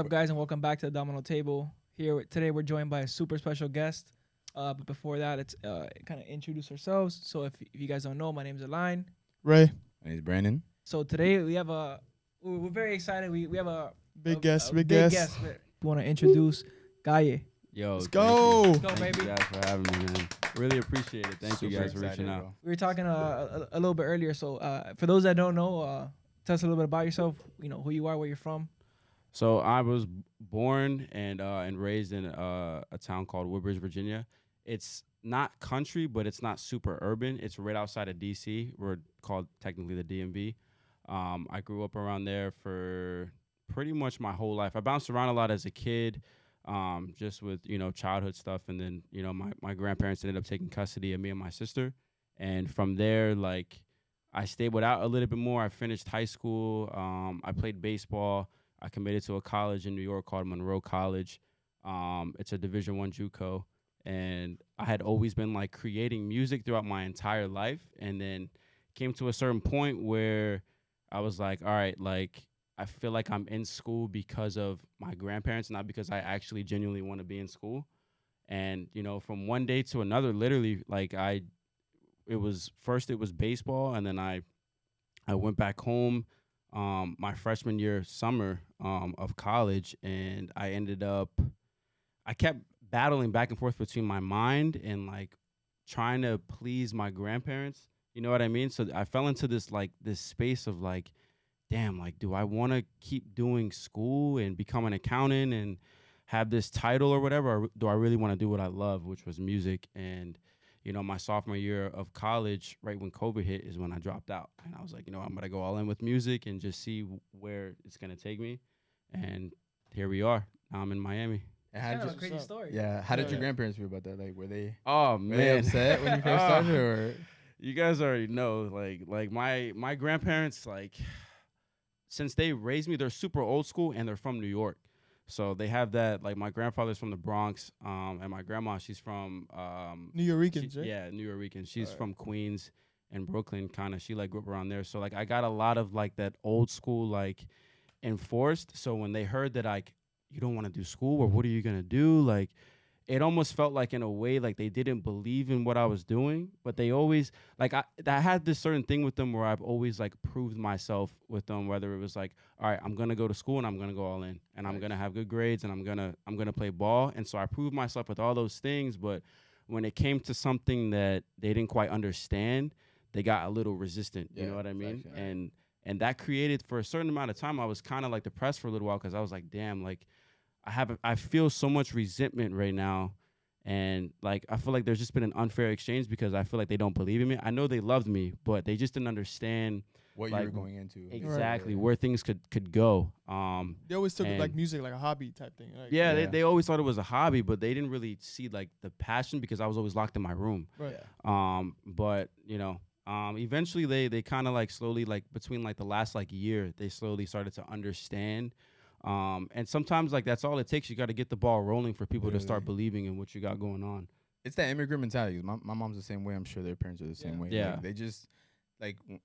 up, guys, and welcome back to the Domino Table. Today, we're joined by a super special guest. But before that, let's kind of introduce ourselves. So, if you guys don't know, my name's Aline. Ray. My name's Brandon. So today we have we're very excited. We have a Big guest. big guest. We want to introduce Calle. Yo, Let's go. Let's go, Thank baby. you guys for having me, man. Really appreciate it. Thank you Super guys for reaching excited, out. bro. We were talking a little bit earlier. So for those that don't know, tell us a little bit about yourself. You know who you are, where you're from. So I was born and raised in a town called Woodbridge, Virginia. It's not country, but it's not super urban. It's right outside of D.C. We're called technically the DMV. I grew up around there for pretty much my whole life. I bounced around a lot as a kid, just with, childhood stuff. And then, my grandparents ended up taking custody of me and my sister. And from there, I stayed without a little bit more. I finished high school. I played baseball. I committed to a college in New York called Monroe College. It's a Division I JUCO. And I had always been creating music throughout my entire life. And then came to a certain point where I was like, all right, I feel like I'm in school because of my grandparents, not because I actually genuinely want to be in school. And, from one day to another, literally, it was baseball. And then I went back home my freshman year summer of college. And I kept battling back and forth between my mind and trying to please my grandparents. You know what I mean? So I fell into this space of damn, do I want to keep doing school and become an accountant and have this title or whatever? Or do I really want to do what I love, which was music? And, my sophomore year of college, right when COVID hit, is when I dropped out. And I was like, I'm going to go all in with music and just see where it's going to take me. And here we are. Now I'm in Miami. It's kind of a crazy story. Yeah. How did your grandparents feel about that? Were they Oh, were man. they upset when you first started, or? You guys already know, my grandparents, since they raised me, they're super old school and they're from New York. So they have that, my grandfather's from the Bronx, and my grandma, she's from New Yorkers, right? Yeah, New Yorkers. She's from Queens and Brooklyn, kind of. She grew up around there. So I got a lot of that old school enforced. So when they heard that you don't want to do school, or what are you gonna do? It almost felt in a way they didn't believe in what I was doing, but they always I had this certain thing with them where I've always proved myself with them, whether it was all right, I'm gonna go to school and I'm gonna go all in, and I'm gonna have good grades, and I'm gonna play ball. And so I proved myself with all those things, but when it came to something that they didn't quite understand, they got a little resistant. You know what I mean? Exactly. And that created, for a certain amount of time, I was kind of depressed for a little while, because I was damn, I feel so much resentment right now, and I feel there's just been an unfair exchange, because I feel they don't believe in me. I know they loved me, but they just didn't understand what you were going into. Exactly where things could go. They always took music like a hobby type thing. They always thought it was a hobby, but they didn't really see the passion, because I was always locked in my room. Right. But eventually they kind of slowly between the last year, they slowly started to understand. And sometimes that's all it takes. You got to get the ball rolling for people to start believing in what you got going on. It's that immigrant mentality. My mom's the same way. I'm sure their parents are the same way. Yeah. They just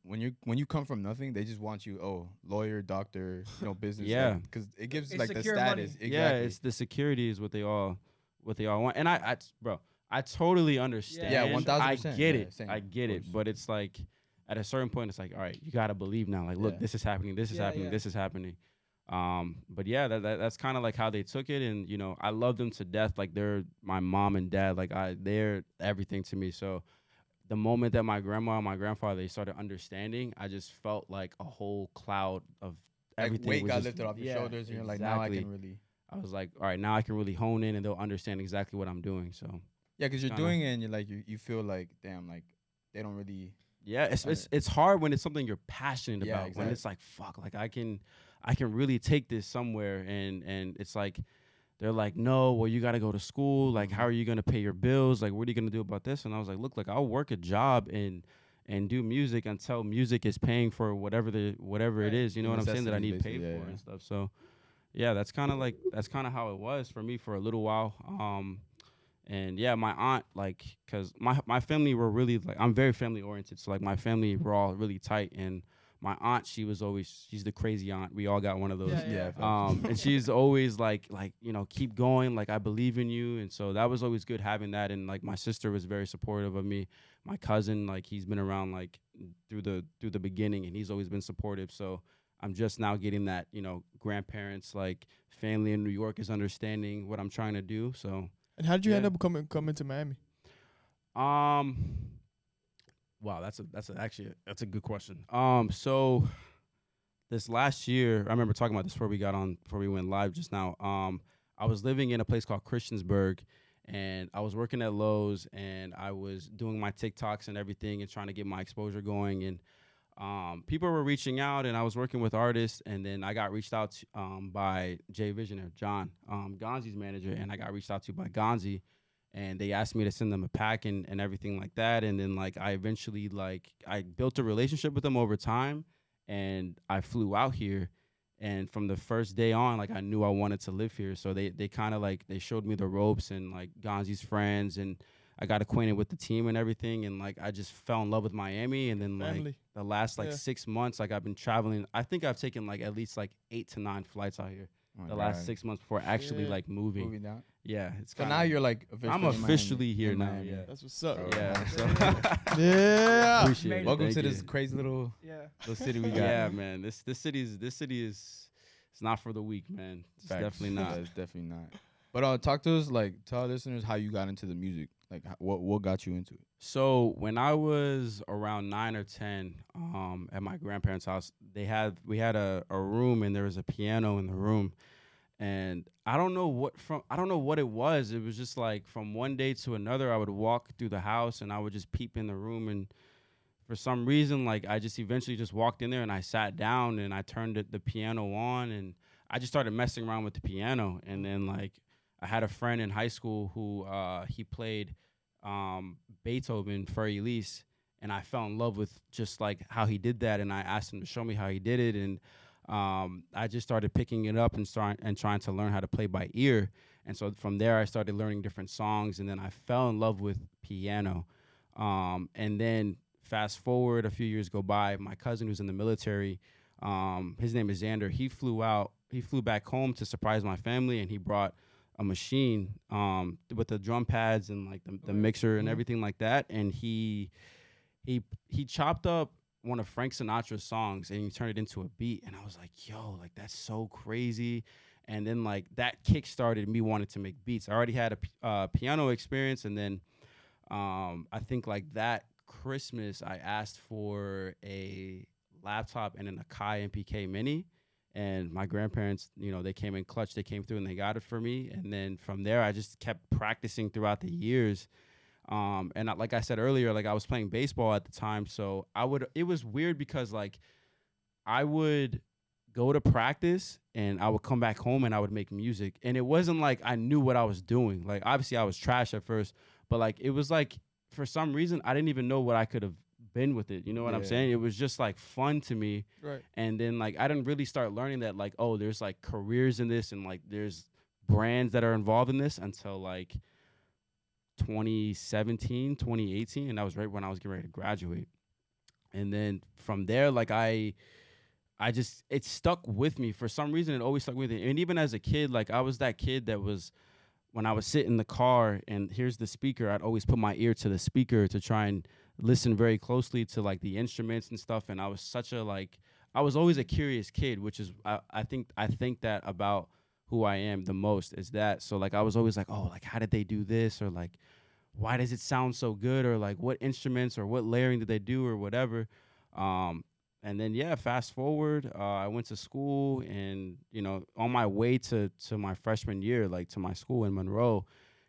when you come from nothing, they just want you, lawyer, doctor, business. Yeah. Because it gives It's the secure status. money. Exactly. Yeah, it's the security is what they all want. And I totally understand. Yeah, 1,000%. I get it. Same, I get it. But it's at a certain point, it's all right, you got to believe now. Look, this is happening. This is happening. This is happening. But yeah, that's kind of how they took it. And, I love them to death. They're my mom and dad. They're everything to me. So the moment that my grandma and my grandfather, they started understanding, I just felt a whole cloud of everything. Weight got lifted off your shoulders, and you're now I can really. I was all right, now I can really hone in, and they'll understand exactly what I'm doing. So yeah, because you're doing it, and you're you feel damn, they don't really. Yeah, it's hard when it's something you're passionate about. Exactly. When it's fuck, I can really take this somewhere, and it's they're no, well, you got to go to school. How are you going to pay your bills? What are you going to do about this? And I was look, I'll work a job and do music until music is paying for whatever it is. You know what I'm saying, that I need paid for and stuff. So yeah, that's kind of how it was for me for a little while. And yeah, my aunt, cause my family were really I'm very family oriented. So my family, we're all really tight, and my aunt, she's the crazy aunt. We all got one of those. Yeah. And she's always like, keep going. Like, I believe in you. And so that was always good having that. And like my sister was very supportive of me. My cousin, like he's been around like through the beginning, and he's always been supportive. So I'm just now getting that, grandparents, like family in New York is understanding what I'm trying to do. So. And how did you end up coming to Miami? Wow, that's a good question. So this last year, I remember talking about this before we went live just now. I was living in a place called Christiansburg, and I was working at Lowe's, and I was doing my TikToks and everything and trying to get my exposure going. And people were reaching out, and I was working with artists, and then I got reached out to, by Jay Visionaire, John, Gonzi's manager, and I got reached out to by Gonzi, and they asked me to send them a pack and everything like that. And then like I eventually I built a relationship with them over time, and I flew out here. And from the first day on, like I knew I wanted to live here. So they kind of like they showed me the ropes and like Gonzi's friends, and I got acquainted with the team and everything, and like I just fell in love with Miami. And then like the last 6 months, like I've been traveling. I think I've taken like at least like 8 to 9 flights out here. Last 6 months before actually like moving down. Yeah, it's so now you're like I'm officially here now. Miami. Yeah, that's what's up. Yeah, so yeah. Appreciate it. Welcome Thank to you. this crazy little city we got. Yeah, man. This city is it's not for the weak, man. It's definitely not. It's definitely not. But talk to us, like tell our listeners how you got into the music. Like what got you into it? So when I was around 9 or 10, at my grandparents' house, we had a room, and there was a piano in the room, and I don't know what it was. It was just like from one day to another, I would walk through the house and I would just peep in the room, and for some reason, like I just eventually just walked in there and I sat down and I turned the piano on, and I just started messing around with the piano. And then like I had a friend in high school who he played Beethoven for Elise, and I fell in love with just like how he did that, and I asked him to show me how he did it, and I just started picking it up and trying to learn how to play by ear. And so from there I started learning different songs, and then I fell in love with piano. And then fast forward a few years go by, my cousin who's in the military, his name is Xander, he flew back home to surprise my family, and he brought a machine with the drum pads and like the mixer and everything like that, and he chopped up one of Frank Sinatra's songs and he turned it into a beat, and I was like, yo, like that's so crazy. And then like that kick started me wanting to make beats. I already had a piano experience, and then I think like that Christmas I asked for a laptop and an Akai MPK Mini. And my grandparents, they came in clutch. They came through and they got it for me. And then from there, I just kept practicing throughout the years. And like I said earlier, like I was playing baseball at the time. So it was weird because like I would go to practice and I would come back home and I would make music. And it wasn't like I knew what I was doing. Like obviously I was trash at first, but like it was like for some reason I didn't even know what I could have been with it. You know what I'm saying? It was just like fun to me. Right. And then like I didn't really start learning that like, oh, there's like careers in this and like there's brands that are involved in this until like 2017, 2018. And that was right when I was getting ready to graduate. And then from there, like it stuck with me. For some reason, it always stuck with me. And even as a kid, like I was that kid that was, when I would sit in the car and here's the speaker, I'd always put my ear to the speaker to try and listen very closely to like the instruments and stuff. And I was I was always a curious kid, which is, I think that about who I am the most is that. So like, I was always like, oh, like, how did they do this? Or like, why does it sound so good? Or like, what instruments or what layering did they do or whatever? And then, fast forward, I went to school and, on my way to my freshman year, like to my school in Monroe,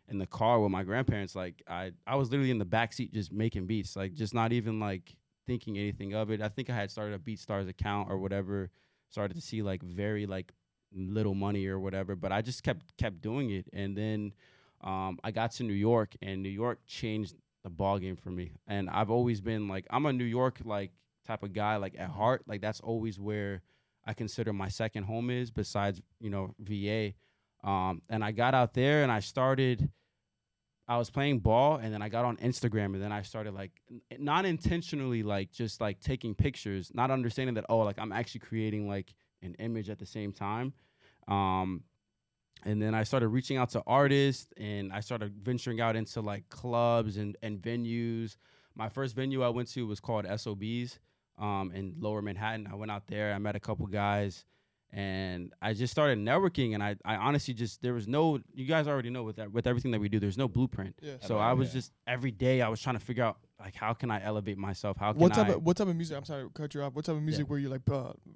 in the car with my grandparents, like I was literally in the backseat just making beats, like just not even like thinking anything of it. I think I had started a BeatStars account or whatever, started to see like very like little money or whatever, but I just kept doing it. And then I got to New York, and New York changed the ball game for me. And I've always been like, I'm a New York like type of guy, like at heart, like that's always where I consider my second home is, besides VA. And I got out there and I started I was playing ball, and then I got on Instagram, and then I started like not intentionally like just like taking pictures, not understanding that like I'm actually creating like an image at the same time. Um, and then I started reaching out to artists, and I started venturing out into like clubs and venues. My first venue I went to was called SOBs in Lower Manhattan. I went out there, I met a couple guys, and I just started networking. And I honestly just, there was no, you guys already know with everything that we do, there's no blueprint. Yeah. So I was just every day I was trying to figure out like how can I elevate myself? How can What type of music? I'm sorry to cut you off. What type of music were you like?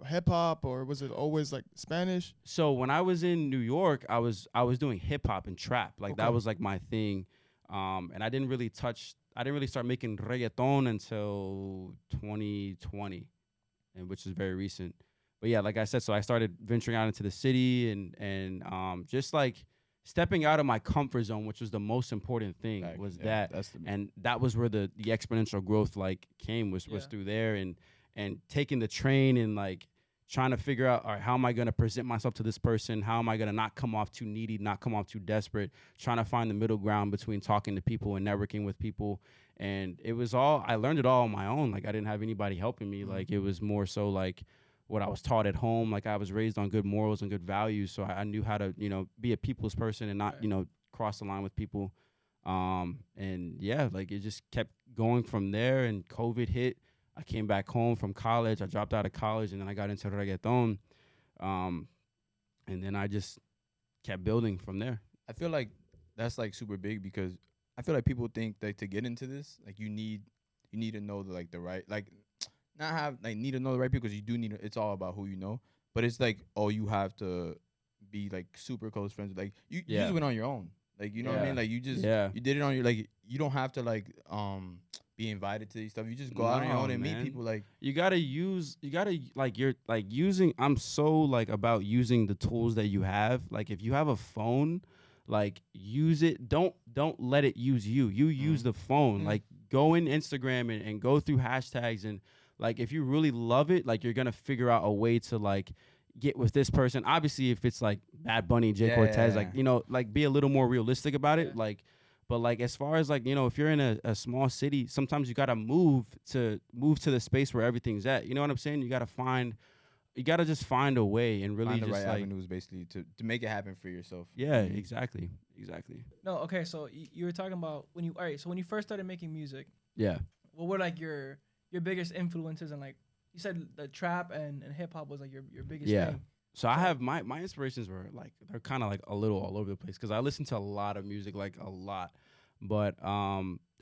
Hip hop, or was it always like Spanish? So when I was in New York, I was doing hip hop and trap. Like that was like my thing. And I didn't really start making reggaeton until 2020, and which is very recent. But yeah, like I said, so I started venturing out into the city and just like stepping out of my comfort zone, which was the most important thing. And that was where the exponential growth like came was through there, and taking the train and like trying to figure out, all right, how am I going to present myself to this person? How am I going to not come off too needy, not come off too desperate, trying to find the middle ground between talking to people and networking with people. And it was I learned it all on my own. Like I didn't have anybody helping me. Like it was more so like what I was taught at home. Like I was raised on good morals and good values. So I knew how to, be a people's person and not, cross the line with people. And yeah, like it just kept going from there, and COVID hit. I came back home from college. I dropped out of college, and then I got into reggaeton. And then I just kept building from there. I feel like that's like super big, because I feel like people think that to get into this, like you need to know the right, like not have like need to know the right people, because you do need it's all about who you know. But it's like, you have to be like super close friends. Like you just went on your own. Like, you know what I mean? Like you just you did it on your, like you don't have to like be invited to these stuff. You just go out on your own and meet people. Like I'm so like about using the tools that you have. Like if you have a phone, like use it. Don't let it use you. You use the phone. Like go in Instagram and go through hashtags, and like if you really love it, like you're gonna figure out a way to like get with this person. Obviously, if it's like Bad Bunny, Jay Cortez, like like be a little more realistic about it. Like, but like as far as like if you're in a small city, sometimes you gotta move to the space where everything's at. You know what I'm saying? You gotta just find a way and really find the just right like avenues, basically, to make it happen for yourself. Yeah, exactly. No, okay. So you were talking about when you first started making music. Yeah. What were like your biggest influences, and like you said the trap and hip hop was like your biggest thing. So I have my inspirations were like they're kind of like a little all over the place, because I listen to a lot of music, like a lot. But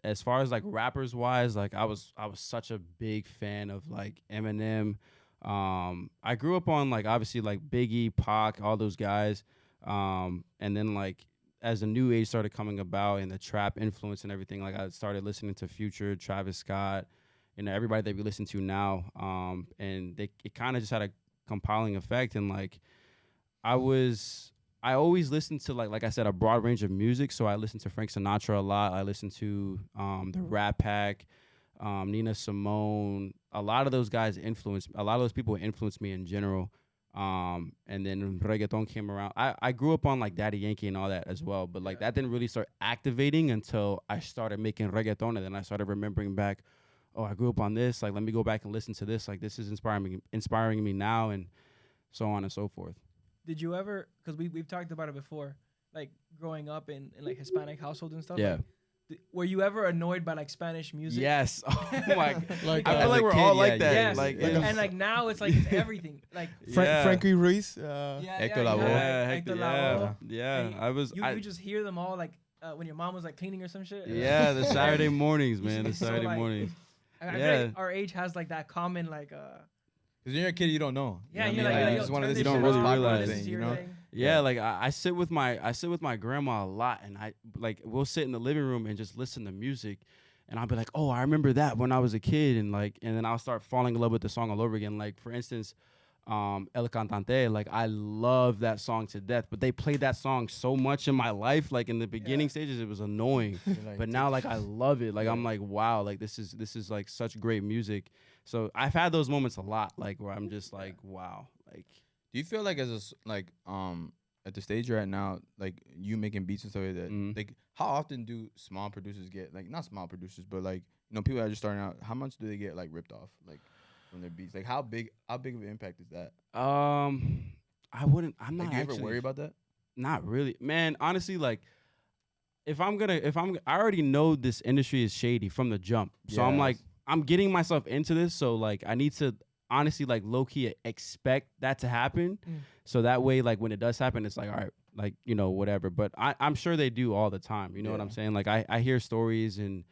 as far as like rappers wise, like I was such a big fan of like Eminem. I grew up on like obviously like Biggie, Pac, all those guys. And then like as the new age started coming about and the trap influence and everything, like I started listening to Future, Travis Scott, everybody that we listen to now. And it kind of just had a compiling effect. And like I always listened to like I said, a broad range of music. So I listened to Frank Sinatra a lot. I listened to the Rat Pack, Nina Simone. A lot of those people influenced me in general. And then reggaeton came around. I grew up on like Daddy Yankee and all that as well, but like that didn't really start activating until I started making reggaeton, and then I started remembering back, I grew up on this. Like, let me go back and listen to this. Like, this is inspiring me now, and so on and so forth. Did you ever? Because we've talked about it before, like growing up in like Hispanic households and stuff. Yeah. Like, were you ever annoyed by like Spanish music? Yes. Oh my. Like I feel like we're all like that. Yes. Like, and like now it's like it's everything. Like Frankie Ruiz. Hector Lavoe. Hector Lavoe. Yeah. You just hear them all like when your mom was like cleaning or some shit. Yeah, the Saturday mornings, man. The Saturday mornings. I feel like our age has like that common like because when you're a kid, you don't know. Yeah, you know, like, you just want to. You don't really realize thing, you know. Yeah, like I sit with my grandma a lot, and we'll sit in the living room and just listen to music, and I'll be like, oh, I remember that when I was a kid, and then I'll start falling in love with the song all over again. Like for instance, El Cantante, like I love that song to death, but they played that song so much in my life. Like in the beginning stages, it was annoying, but now like I love it. Like I'm like, wow, like this is like such great music. So I've had those moments a lot, like where I'm just like, wow, like. Do you feel like at the stage you're at now, like you making beats and stuff like that, like how often do small producers get, like, not small producers, but like, people that are just starting out, how much do they get like ripped off, like, from their beats? Like, how big of an impact is that? I wouldn't. I'm Like, not do you ever actually worry about that? Not really, man. Honestly, like I already know this industry is shady from the jump. So I'm like, Yes. I'm getting myself into this. So like, I need to honestly like low key expect that to happen. So that way, like when it does happen, it's like, all right, like, whatever. But I'm sure they do all the time. You know what I'm Yeah. saying? Like I hear stories and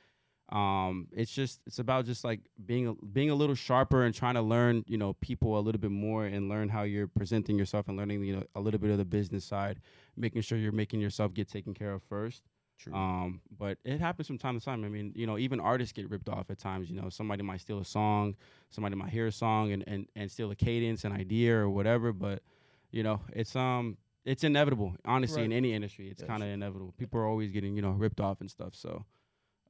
it's about just like being a little sharper and trying to learn, people a little bit more and learn how you're presenting yourself and learning, a little bit of the business side, making sure you're making yourself get taken care of first. True. But it happens from time to time. I mean, even artists get ripped off at times. Somebody might steal a song, somebody might hear a song and steal a cadence, an idea or whatever. But it's inevitable. Honestly, in Right. any industry, it's Yeah, kind of sure. inevitable. People are always getting ripped off and stuff. So.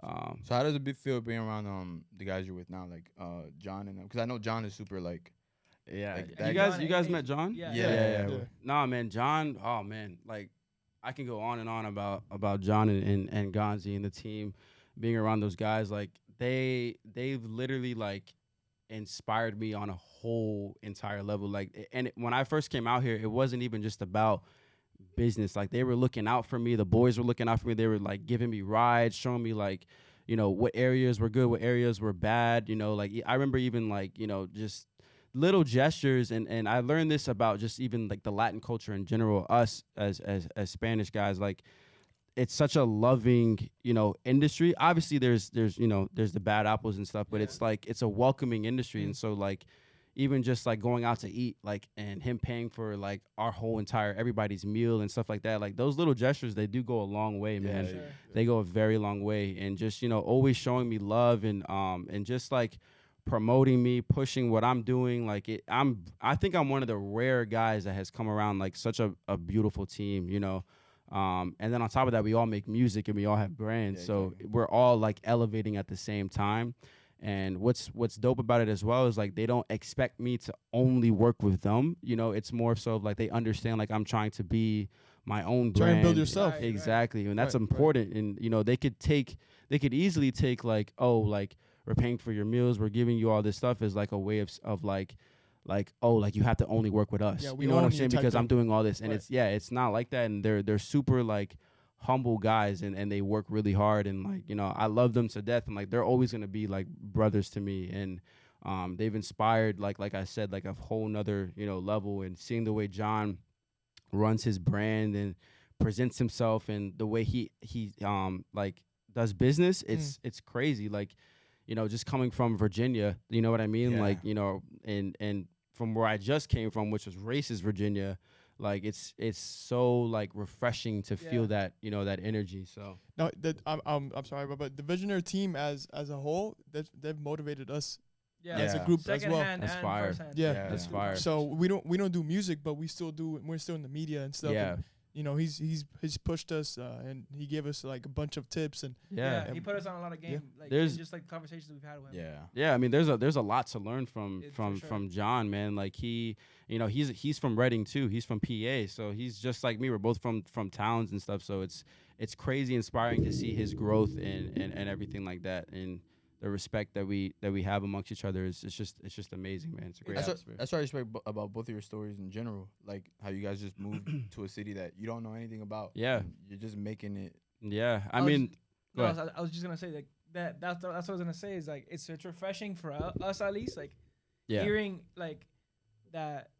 So how does it feel being around the guys you're with now, like John and them? Because I know John is super like, Yeah, Like, you that guys, John you guys and met John? Yeah. Yeah. Nah, man, John. Oh man, like I can go on and on about John and Gonzi and the team, being around those guys. Like they've literally like inspired me on a whole entire level. Like, and when I first came out here, it wasn't even just about business. Like they were looking out for me. The boys were looking out for me. They were like giving me rides, showing me like, what areas were good, what areas were bad. Like I remember even like, just little gestures and I learned this about just even like the Latin culture in general, us as Spanish guys, like it's such a loving, industry. Obviously there's the bad apples and stuff, but it's like it's a welcoming industry. And so like even just like going out to eat, like, and him paying for like our whole entire everybody's meal and stuff like that, like those little gestures, they do go a long way, man. Yeah, Sure. They go a very long way. And just always showing me love and just like promoting me, pushing what I'm doing. Like I think I'm one of the rare guys that has come around like such a beautiful team, and then on top of that, we all make music and we all have brands. Yeah, So exactly. we're all like elevating at the same time. And what's dope about it as well is like they don't expect me to only work with them. It's more so of like they understand like I'm trying to be my own Try brand. and build yourself. Right. Exactly. And that's Right, right. important. And they could easily take like, oh, like we're paying for your meals, we're giving you all this stuff as like a way of like oh, like you have to only work with us. Yeah, we You know what own I'm you saying? type Because I'm thing. doing all this. And Right. it's not like that. And they're super like humble guys and they work really hard and like I love them to death and like they're always gonna be like brothers to me and they've inspired like I said like a whole nother level and seeing the way John runs his brand and presents himself and the way he like does business, it's crazy. Like just coming from Virginia, you know what I mean? Yeah. Like and from where I just came from, which was racist Virginia. Like it's so like refreshing to feel Yeah. that that energy. So No, I'm sorry, but the Visionary team as a whole, they've motivated us Yeah. as a Yeah. group as Second well. hand That's and fire. first hand. Yeah. that's Yeah. fire. So we don't do music, but we're still in the media and stuff. Yeah, And, he's pushed us and he gave us like a bunch of tips and yeah, He put us on a lot of game. Like There's- just like conversations we've had with him. Yeah. yeah. I mean, there's a lot to learn from For sure. from John, man. Like he's from Reading too. He's from PA, so he's just like me. We're both from towns and stuff. So it's crazy inspiring to see his growth and everything like that. And the respect that we have amongst each other is it's just amazing, man. It's a great That's what, atmosphere. that's what I respect about both of your stories in general. Like how you guys just moved to a city that you don't know anything about. Yeah. and you're just making it. Yeah, I I was- mean, go No, ahead. I was just gonna say like that's what I was gonna say is like it's refreshing for us at least like Yeah, hearing like that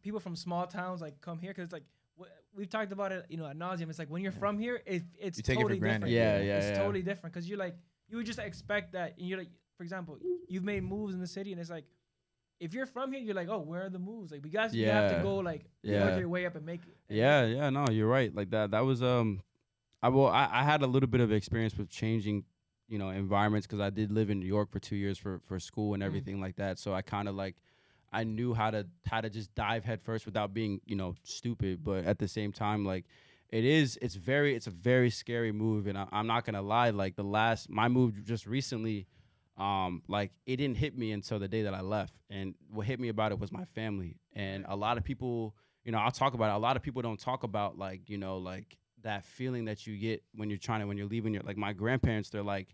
people from small towns like come here because like we've talked about it ad nauseum. It's like when you're from here, it's You take it for totally granted. different. Yeah, it's yeah. totally different because you're like you would just expect that and you're like for example you've made moves in the city and it's like if you're from here you're like oh where are the moves like you have Yeah. to go like Yeah. work your way up and make it. Yeah, no, you're right. Like that was I had a little bit of experience with changing, environments because I did live in New York for 2 years for school and everything like that. So I kind of like I knew how to just dive headfirst without being, stupid. But at the same time, like it's a very scary move. And I'm not gonna lie, like my move just recently, like it didn't hit me until the day that I left. And what hit me about it was my family. And a lot of people, I'll talk about it. A lot of people don't talk about like, like that feeling that you get when you're leaving your, like, my grandparents, they're like,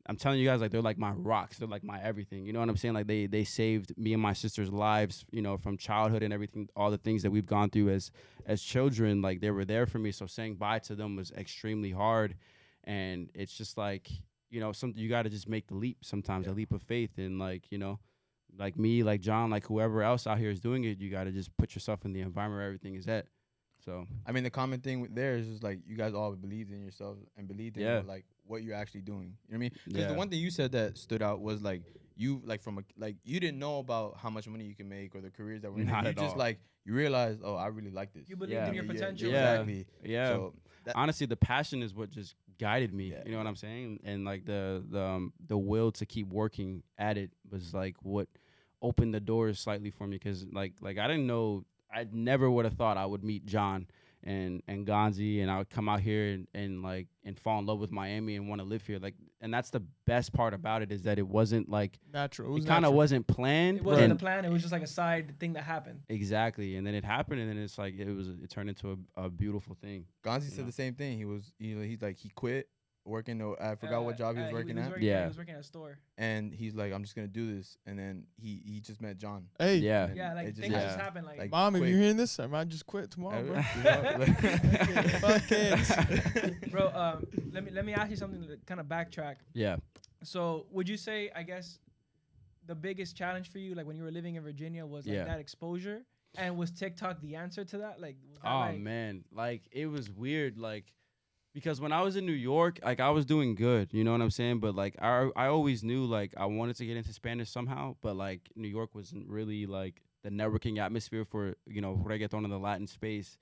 I'm telling you guys, like, they're like my rocks. They're like my everything. You know what I'm saying? Like, they saved me and my sister's lives, you know, from childhood and everything, all the things that we've gone through as children. Like, they were there for me. So saying bye to them was extremely hard. And it's just like, you know, you got to just make the leap sometimes, a leap of faith. And, like, you know, like me, like John, like whoever else out here is doing it, you got to just put yourself in the environment where everything is at. So, I mean, the common thing there is just like you guys all believed in yourselves and believed in like what you're actually doing. You know what I mean? Because the one thing you said that stood out was like you like you didn't know about how much money you can make or the careers that were in it. You just like you realized, oh, I really like this. You believed in your potential. Exactly. Yeah. So honestly, the passion is what just guided me. You know what I'm saying? And like the will to keep working at it was like what opened the doors slightly for me. Because like I didn't know. I never would have thought I would meet John and Gonzi, and I would come out here and fall in love with Miami and want to live here. Like, and that's the best part about it, is that it wasn't like natural. It kind of wasn't planned. It wasn't a plan. It was just like a side thing that happened. Exactly, and then it happened, and then it's like it turned into a beautiful thing. Gonzi said the same thing. He's like he quit working. I forgot what job he was working at. He was working at a store. And he's like, I'm just gonna do this. And then he just met John. Hey, Yeah, like things just happen. Like Mom, if you're hearing this, I might just quit tomorrow, bro. Fuck kids. Bro, let me ask you something to kind of backtrack. Yeah. So would you say, I guess, the biggest challenge for you, like when you were living in Virginia, was like that exposure? And was TikTok the answer to that? Like, was that man, like it was weird, like. Because when I was in New York, like I was doing good, you know what I'm saying? But like I always knew like I wanted to get into Spanish somehow, but like New York wasn't really like the networking atmosphere for, you know, reggaeton in the Latin space.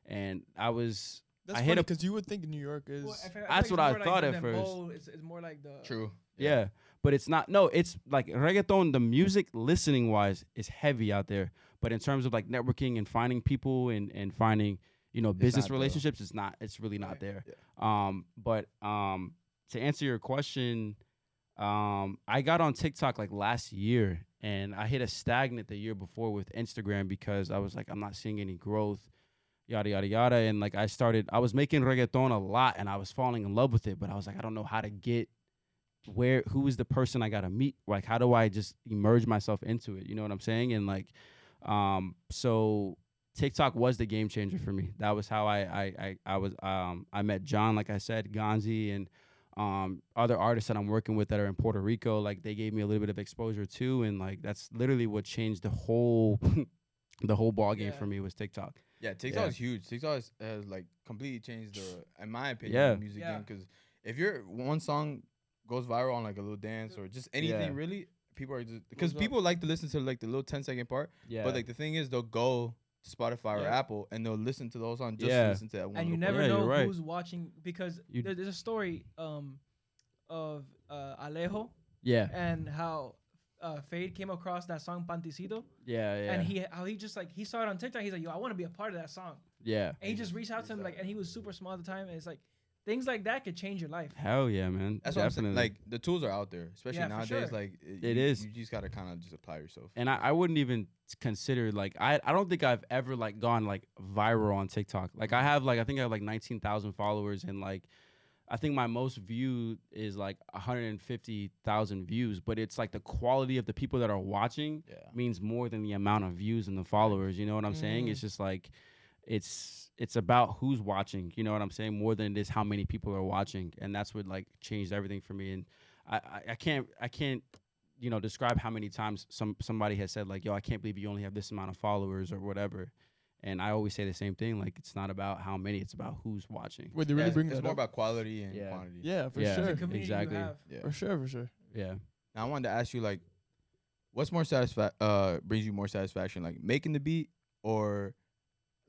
And That's funny because you would think New York is. Well, that's what I thought at first. It's more like the True. Yeah, but it's not. No, it's like reggaeton. The music listening wise is heavy out there, but in terms of like networking and finding people and finding, you know, business relationships, it's really not there. Yeah. But to answer your question, I got on TikTok like last year, and I hit a stagnant the year before with Instagram because I was like, I'm not seeing any growth, yada yada yada. And like I was making reggaeton a lot, and I was falling in love with it, but I was like, I don't know how to get who is the person I gotta meet? Like, how do I just immerse myself into it? You know what I'm saying? And like, so TikTok was the game changer for me. That was how I met John, like I said, Gonzi, and other artists that I'm working with that are in Puerto Rico. Like they gave me a little bit of exposure too, and like that's literally what changed the whole ball game for me was TikTok. Yeah, TikTok is huge. TikTok has like completely changed in my opinion, the music game. Because if your one song goes viral on like a little dance or just anything really, people are just because people like to listen to like the little 10-second part. Yeah. But like the thing is, they'll go to Spotify or Apple and they'll listen to the whole song just to listen to that one. And you never know who's watching because there's a story of Alejo. Yeah. And how Fade came across that song Panticito. Yeah, yeah. And he just like he saw it on TikTok. He's like, yo, I want to be a part of that song. Yeah. And he just reached out to him and he was super small at the time. And it's like things like that could change your life. Hell yeah, man. That's definitely what I'm saying. Like the tools are out there, especially nowadays. Sure. Like it is. You just gotta kind of just apply yourself. And I wouldn't even consider like I don't think I've ever like gone like viral on TikTok. Like I think I have like 19,000 followers, and like I think my most viewed is like 150,000 views, but it's like the quality of the people that are watching means more than the amount of views and the followers. You know what I'm saying? It's just like it's about who's watching. You know what I'm saying? More than it is how many people are watching, and that's what like changed everything for me. And I can't you know describe how many times somebody has said like, yo, I can't believe you only have this amount of followers or whatever. And I always say the same thing. Like, it's not about how many; it's about who's watching. Wait, they really bring it's more about quality and quantity. Yeah, for sure. Exactly. Yeah. For sure. Yeah. Now I wanted to ask you, like, what's more brings you more satisfaction, like making the beat or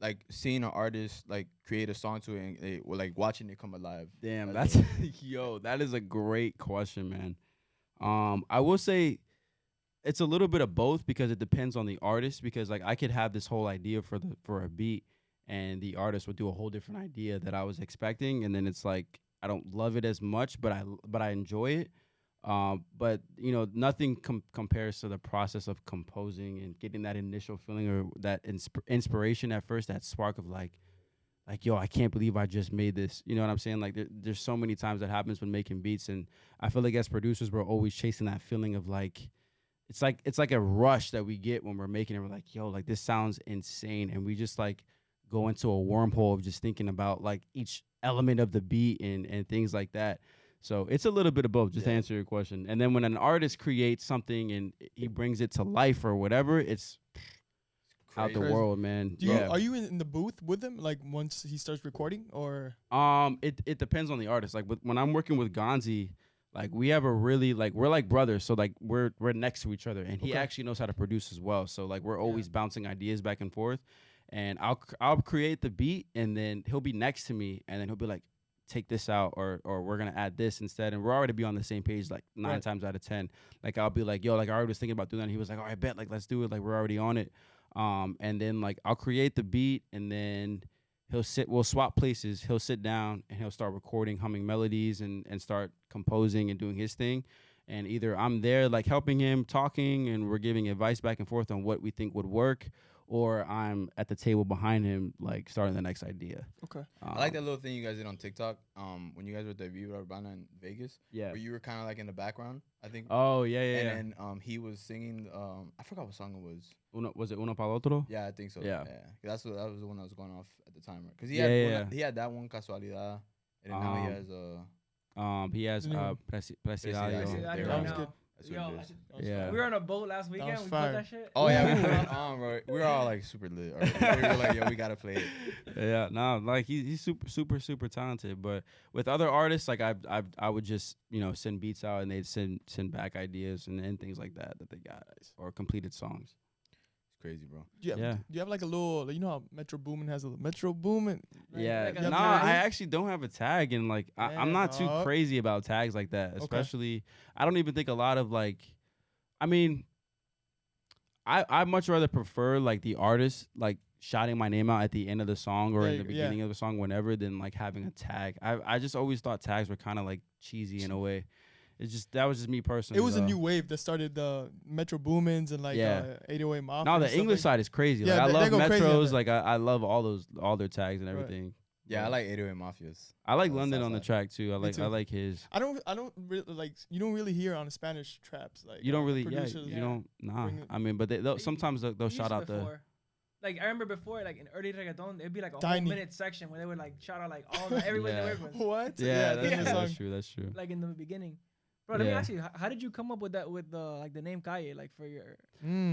like seeing an artist like create a song to it and like watching it come alive? Damn, that's that is a great question, man. I will say it's a little bit of both because it depends on the artist. Because like I could have this whole idea for a beat, and the artist would do a whole different idea that I was expecting, and then it's like I don't love it as much, but I enjoy it. But you know, nothing compares to the process of composing and getting that initial feeling or that inspiration at first, that spark of like, like, yo, I can't believe I just made this. You know what I'm saying? Like there's so many times that happens when making beats, and I feel like as producers we're always chasing that feeling of like it's like a rush that we get when we're making it. We're like, yo, like this sounds insane, and we just like go into a wormhole of just thinking about like each element of the beat and things like that. So it's a little bit of both, just to answer your question. And then when an artist creates something and he brings it to life or whatever, it's out the world, man. Are you in the booth with him, like once he starts recording, or? It depends on the artist. Like when I'm working with Gonzi, like we have a really like we're like brothers, so like we're next to each other, and he actually knows how to produce as well. So like we're always bouncing ideas back and forth, and I'll create the beat, and then he'll be next to me, and then he'll be like, take this out, or we're gonna add this instead, and we're already be on the same page like 9 times out of 10. Like I'll be like, yo, like I already was thinking about doing that. And he was like, oh, I bet, like let's do it. Like we're already on it. And then like I'll create the beat, and then we'll swap places. He'll sit down and he'll start recording, humming melodies and start composing and doing his thing. And either I'm there like helping him, talking, and we're giving advice back and forth on what we think would work, or I'm at the table behind him, like starting the next idea. Okay. I like that little thing you guys did on TikTok. When you guys were at the Viva Urbana in Vegas. Yeah. Where you were kind of like in the background, I think. Oh yeah. And then he was singing. I forgot what song it was. Was it Uno Pa'l Otro? Yeah, I think so. Yeah. That was the one that was going off at the time, right? Because he had that one Casualidad, and then now he has Presidario. That Right was now. good. Yeah. We were on a boat last weekend. was We fire. put that shit. Oh yeah, we went on, bro. We were all like super lit. We were like, yo, we gotta play it. Yeah, no, like he's super talented. But with other artists, like I would just send beats out, and they'd send back ideas and things like that they got, or completed songs. It's crazy, bro. Do you have like a little, how Metro Boomin has a Metro Boomin? Yeah, like I actually don't have a tag, and like I'm not too crazy about tags like that. Especially, I don't even think a lot of like, I mean, I much rather prefer like the artist like shouting my name out at the end of the song or in the beginning of the song, whenever, than like having a tag. I just always thought tags were kind of like cheesy in a way. That was just me personally. It was a new wave that started the Metro Boomins and like 808 Mafia. No, the English side is crazy. Like, I love Metros. Like I love all their tags and everything. Right. Yeah, I like 808 Mafias. I like London on the track too. I like his. I don't really like. You don't really hear on Spanish traps like. You don't really. You don't. Nah. I mean, but sometimes they'll shout out the. Like I remember before, like in early reggaeton, it'd be like a Tiny. whole minute section where they would like shout out like all everybody they work with. What? Yeah, that's true. That's true. Like in the beginning. Bro, let me ask you, how did you come up with that, with the name Calle, like for your?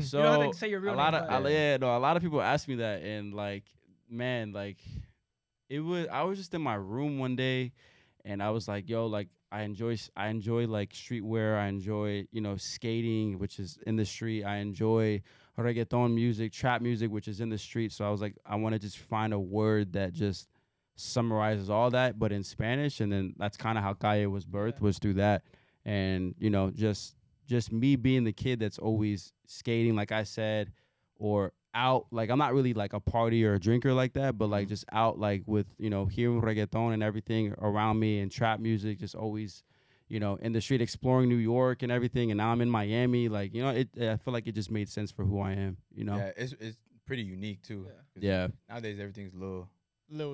So you don't have to say your real name. A lot of people ask me that, and like, man, like, I was just in my room one day, and I was like, yo, like, I enjoy like streetwear. I enjoy skating, which is in the street. I enjoy reggaeton music, trap music, which is in the street. So I was like, I want to just find a word that just summarizes all that, but in Spanish, and then that's kind of how Calle was birthed, was through that. And just me being the kid that's always skating, like I said, or out, like I'm not really like a party or a drinker like that, but like just out, like with hearing reggaeton and everything around me and trap music, just always in the street exploring New York and everything. And now I'm in Miami, like I feel like it just made sense for who I am. Yeah, it's pretty unique too. Yeah. Nowadays everything's little, yeah.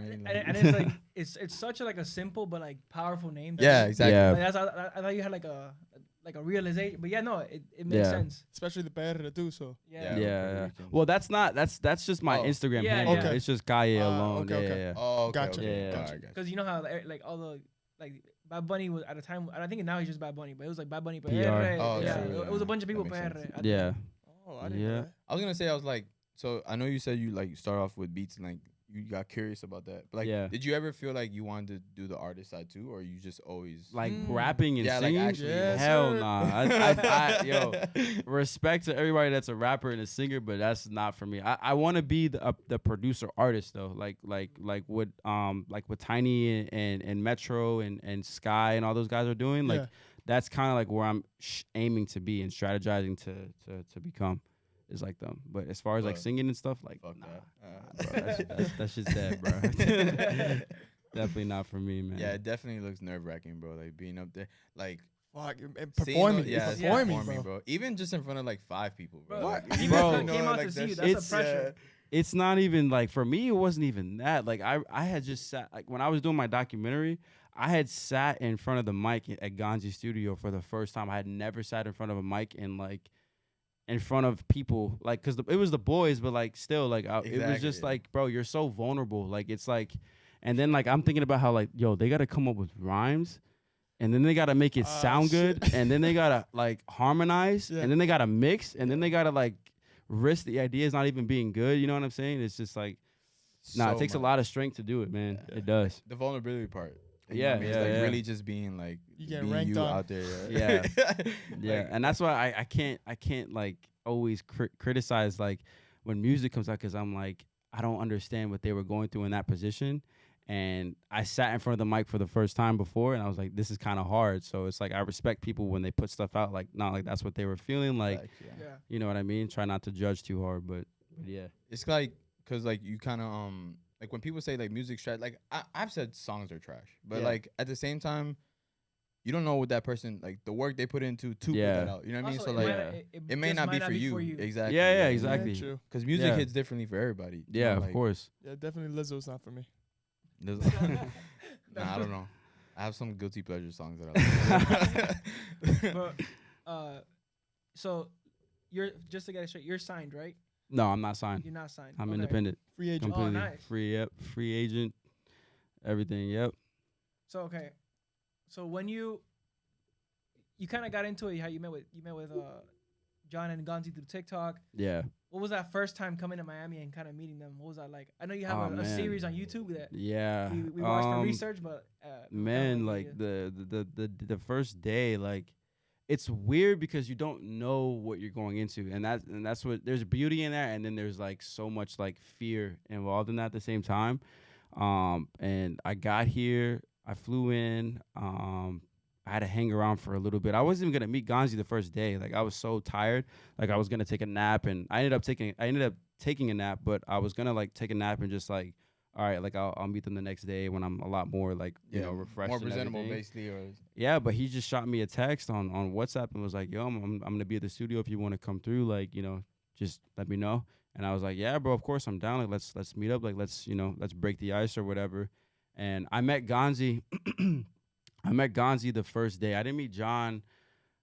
And it's like it's such a simple but like powerful name. Yeah, exactly. Yeah. Like I thought you had like a realization, but yeah, no, it makes sense. Especially the PR too. So Yeah. Well, that's just my Instagram handle. Okay. It's just Calle alone. Okay. Oh, okay, Gotcha. okay. Gotcha. Because you know how like all the like Bad Bunny was at a time. I think now he's just Bad Bunny, but it was like Bad Bunny PR. PR. Oh, yeah, true, it was a bunch of people PR. that makes sense. Yeah. Oh, I didn't know that. I was gonna say, I was like, so I know you said you like start off with beats and like you got curious about that. But like, did you ever feel like you wanted to do the artist side too, or you just always like rapping and singing? Like actually, hell nah. I respect to everybody that's a rapper and a singer, but that's not for me. I want to be the producer artist though, like what Tiny and Metro and Sky and all those guys are doing. Like that's kind of like where I'm aiming to be and strategizing to become. Is like them, but as far as like singing and stuff, like bro, that's just dead, bro. Definitely not for me, man. Yeah, it definitely looks nerve wracking, bro. Like being up there, like and performing, performing, bro. Even just in front of like 5 people, bro. What? Like, People came out to see you. That's a pressure. it's not even like, for me, it wasn't even that. Like I had just sat, like when I was doing my documentary, I had sat in front of the mic at Ganji's studio for the first time. I had never sat in front of a mic and like in front of people, like, cause it was the boys, but like still, like it was just like, bro, you're so vulnerable. Like it's like, and then like I'm thinking about how like, yo, they gotta come up with rhymes, and then they gotta make it sound good, and then they gotta like harmonize, and then they gotta mix, and then they gotta like risk the ideas not even being good. You know what I'm saying? It's just like, it takes a lot of strength to do it, man. It does. The vulnerability part. Yeah, it's like really just being like being you out there. Yeah, yeah, and that's why I can't like always criticize like when music comes out, because I'm like, I don't understand what they were going through in that position. And I sat in front of the mic for the first time before, and I was like, this is kind of hard. So it's like I respect people when they put stuff out, like not like that's what they were feeling, like you know what I mean. Try not to judge too hard, but yeah, it's like, cause like you kind of like when people say like music's trash, like I've said songs are trash, but like at the same time, you don't know what that person, like the work they put into to put that out. You know what I mean? So like it may not be for you. Exactly. Yeah, exactly. True. Because music hits differently for everybody. Yeah, know, of course. Yeah, definitely Lizzo's not for me. Nah, I don't know. I have some guilty pleasure songs that I like. But so you're, just to get it straight, you're signed, right? No, I'm not signed. You're not signed. I'm independent. Free agent. Completely. Oh, nice. Free, yep. Free agent. Everything, yep. So okay, so when you kind of got into it, how you met with John and Gonzi through TikTok. Yeah. What was that first time coming to Miami and kind of meeting them? What was that like? I know you have a series on YouTube that we watched for research, but man, like the first day, like it's weird because you don't know what you're going into, and that's what, there's beauty in that, and then there's like so much like fear involved in that at the same time. And I got here, I flew in, I had to hang around for a little bit. I wasn't even gonna meet Ganji the first day. Like I was so tired. Like I was gonna take a nap, and I ended up taking a nap. But I was gonna like take a nap and just like, all right, like I'll meet them the next day when I'm a lot more like you know, refreshed, more presentable, basically. Or yeah, but he just shot me a text on WhatsApp and was like, yo, I'm gonna be at the studio if you want to come through. Like, you know, just let me know. And I was like, yeah, bro, of course I'm down. Like let's meet up. Like let's break the ice or whatever. And I met Ganji. I met Ganji the first day. I didn't meet John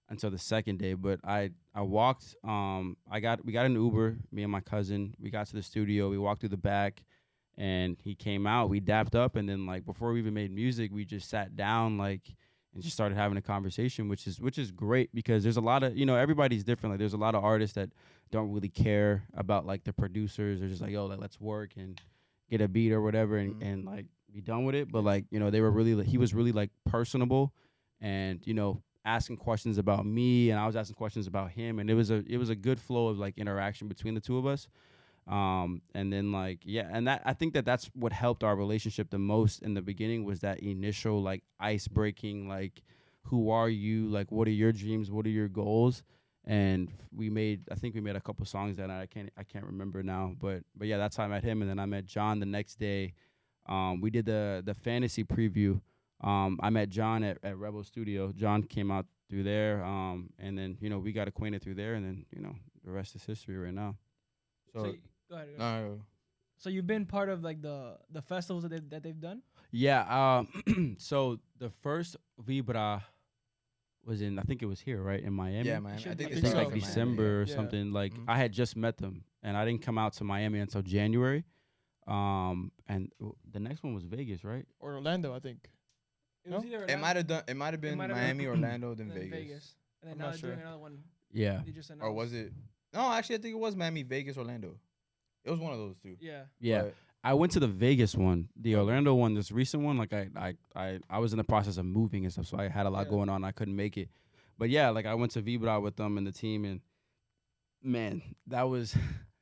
until the second day, but I walked. We got an Uber, me and my cousin. We got to the studio. We walked through the back, and he came out. We dapped up, and then like before we even made music, we just sat down like and just started having a conversation, which is great because there's a lot of, everybody's different. Like there's a lot of artists that don't really care about like the producers. They're just like, oh, like, let's work and get a beat or whatever, and like be done with it. But like, they were really, he was really like personable, and asking questions about me, and I was asking questions about him, and it was a good flow of like interaction between the two of us. And then like, yeah, and that, I think that's what helped our relationship the most in the beginning, was that initial like ice breaking, like, who are you? Like, what are your dreams? What are your goals? And I think we made a couple songs that night. I can't remember now, but yeah, that's how I met him. And then I met John the next day. We did the fantasy preview. I met John at Rebel Studio. John came out through there. And then, we got acquainted through there, and then, the rest is history right now. So go ahead. So you've been part of like the festivals that they've done? Yeah. So the first Vibra was I think it was here, right, in Miami. Yeah, Miami. I think it's like December or something. Like I had just met them, and I didn't come out to Miami until January. And the next one was Vegas, right? Or Orlando, I think. It might have been Miami, Orlando, then Vegas. And then now they're doing another one. Yeah. Or was it? No, actually, I think it was Miami, Vegas, Orlando. It was one of those two. Yeah. Yeah. But I went to the Vegas one. The Orlando one, this recent one, like I was in the process of moving and stuff, so I had a lot going on. I couldn't make it. But yeah, like I went to Vibra with them and the team, and man, that was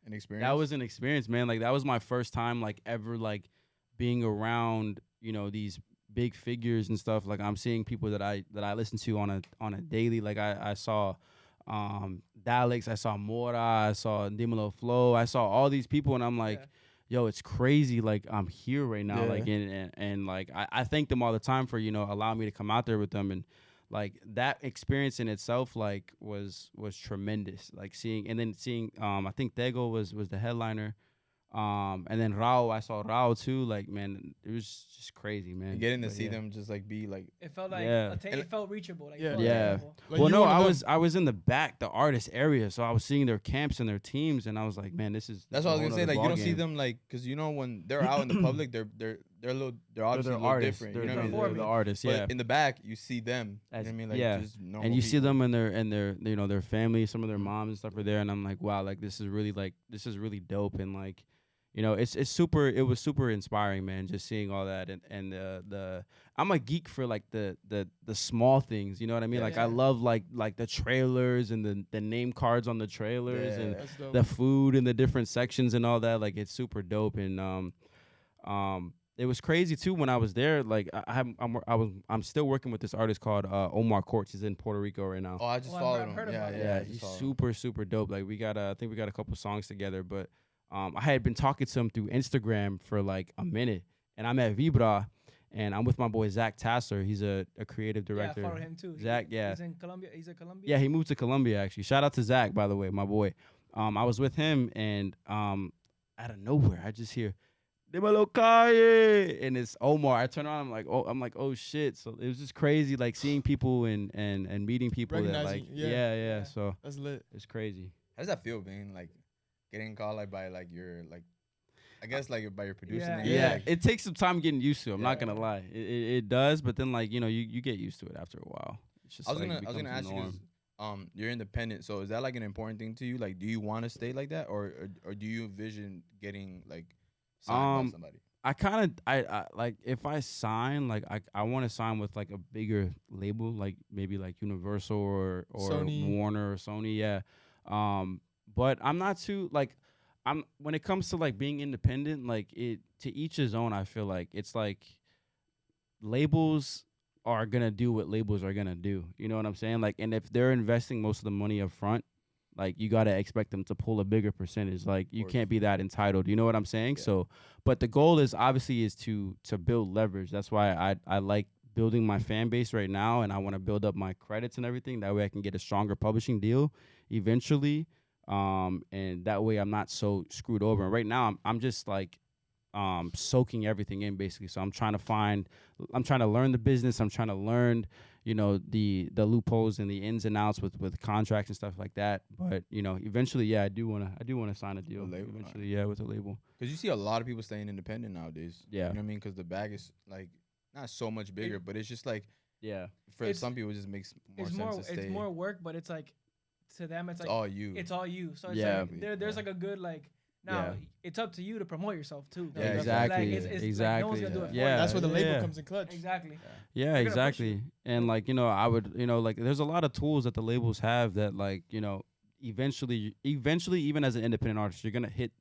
an experience. That was an experience, man. Like that was my first time like ever like being around, these big figures and stuff. Like I'm seeing people that I listen to on a daily. Like I saw Daleks, I saw Mora, I saw Dimelo Flow, I saw all these people, and I'm like, yo, it's crazy. Like I'm here right now. Like and like I thank them all the time for allowing me to come out there with them, and like that experience in itself like was tremendous. Like seeing I think Tego was the headliner. And then Rao, I saw Rao too. Like, man, it was just crazy, man. And getting to But see them just like be like, It felt like it felt reachable. Like, Yeah. it felt Yeah. attainable. Like Well, you no, one of I them. was in the back, the artist area, so I was seeing their camps and their teams, and I was like, man, this is. that's a what I was whole gonna say. nother Like, you don't see ballgame. them like, cause you know when they're out in the public, they're obviously a little artists. different. They're, You know what I mean? they're the artists, But yeah. in the back, you see them. You know what I mean? Like, yeah. just normal And you see people. them and their you know, their family, some of their moms and stuff are there, and I'm like, wow, like this is really dope, and like, you know, it was super inspiring, man, just seeing all that, and the I'm a geek for like the small things, you know what I mean? Yeah, like yeah. I love like the trailers and the name cards on the trailers Yeah. and That's dope. the food and the different sections and all that. Like it's super dope, and it was crazy too when I was there. Like I'm still working with this artist called Omar Courts. He's in Puerto Rico right now. Oh, I just Oh, I've followed heard him. about it. Yeah, I He's just followed him. super dope. Like I think we got a couple songs together, but I had been talking to him through Instagram for like a minute, and I'm at Vibra, and I'm with my boy Zach Tasser. He's a creative director. Yeah, I follow him too. Zach, yeah. He's in Colombia. He's in Colombia. Yeah, he moved to Colombia actually. Shout out to Zach, by the way, my boy. I was with him, and out of nowhere, I just hear "Dímelo Calle," and it's Omar. I turn around, I'm like, oh shit. So it was just crazy, like seeing people and meeting people that like, Recognizing, yeah. yeah. So That's lit. it's crazy. How does that feel, being like getting called like by like your like, I guess like by your producer? Yeah. name? Yeah, Like, it takes some time getting used to. I'm not Yeah. gonna lie, it does. But then like, you know, you get used to it after a while. It's just I was like, gonna becomes ask the you norm. this. You're independent, so is that like an important thing to you? Like, do you want to stay like that, or do you envision getting like signed by somebody? I kind of I like if I sign, like I want to sign with like a bigger label, like maybe like Universal or Sony. Warner or Sony, yeah. But I'm not too like when it comes to like being independent, like it to each his own. I feel like it's like labels are gonna do what labels are gonna do. You know what I'm saying? Like, and if they're investing most of the money up front, like you gotta expect them to pull a bigger percentage. Like you course. can't be that entitled. You know what I'm saying? Yeah. So, but the goal is obviously to build leverage. That's why I like building my fan base right now, and I want to build up my credits and everything. That way I can get a stronger publishing deal eventually. And that way I'm not so screwed over. And right now I'm just like soaking everything in basically. So I'm trying to learn the business. I'm trying to learn, you know, the loopholes and the ins and outs with contracts and stuff like that. But you know, eventually, yeah, I do wanna sign a deal. label, Eventually, yeah, with a label. Because you see a lot of people staying independent nowadays. Yeah. You know what I mean? Because the bag is like not so much bigger, but it's just like Yeah. for It's- some people it just makes more It's sense more. to stay. It's more work, but it's like to them, it's It's like all you. it's all you. So it's Yeah. like there's like a good like. Now it's up to you to promote yourself too. Yeah, exactly. Like, it's Exactly. Like, no one's gonna do it for Yeah. you. That's where the label Yeah. comes in clutch. Exactly. Yeah, They're gonna push exactly. And like, you know, I would, you know, like there's a lot of tools that the labels have that like, you know, eventually even as an independent artist, you're gonna hit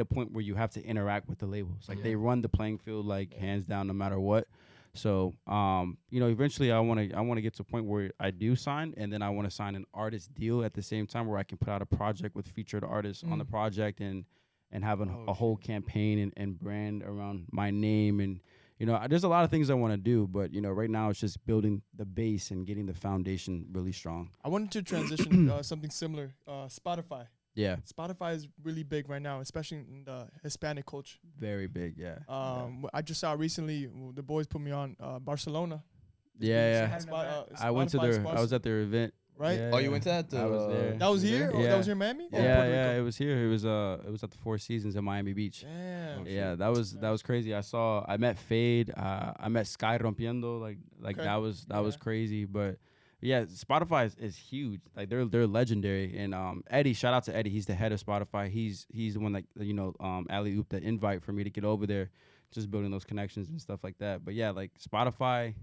a point where you have to interact with the labels. Like they run the playing field like hands down no matter what. So you know, eventually I wanna get to a point where I do sign, and then I wanna sign an artist deal at the same time where I can put out a project with featured artists on the project and have a whole campaign and brand around my name. And you know, there's a lot of things I want to do, but you know, right now it's just building the base and getting the foundation really strong. I wanted to transition something similar. Spotify. Yeah, Spotify is really big right now, especially in the Hispanic culture. very big. Yeah, I just saw recently the boys put me on Barcelona. yeah. Had an event. I went to Spotify I was at their event. right. Yeah, Oh, you went to that? I was there. That was here. Yeah. Or that was here in Miami. Or Yeah, Puerto yeah. Rico? It was here. It was at the Four Seasons in Miami Beach. Damn. Yeah, that was crazy. I met Fade. I met Sky Rompiendo. Like Okay. that was Yeah. crazy. But yeah, Spotify is huge. Like they're legendary. And Eddie, shout out to Eddie. He's the head of Spotify. He's the one that you know alley ooped the invite for me to get over there, just building those connections and stuff like that. But yeah, like Spotify,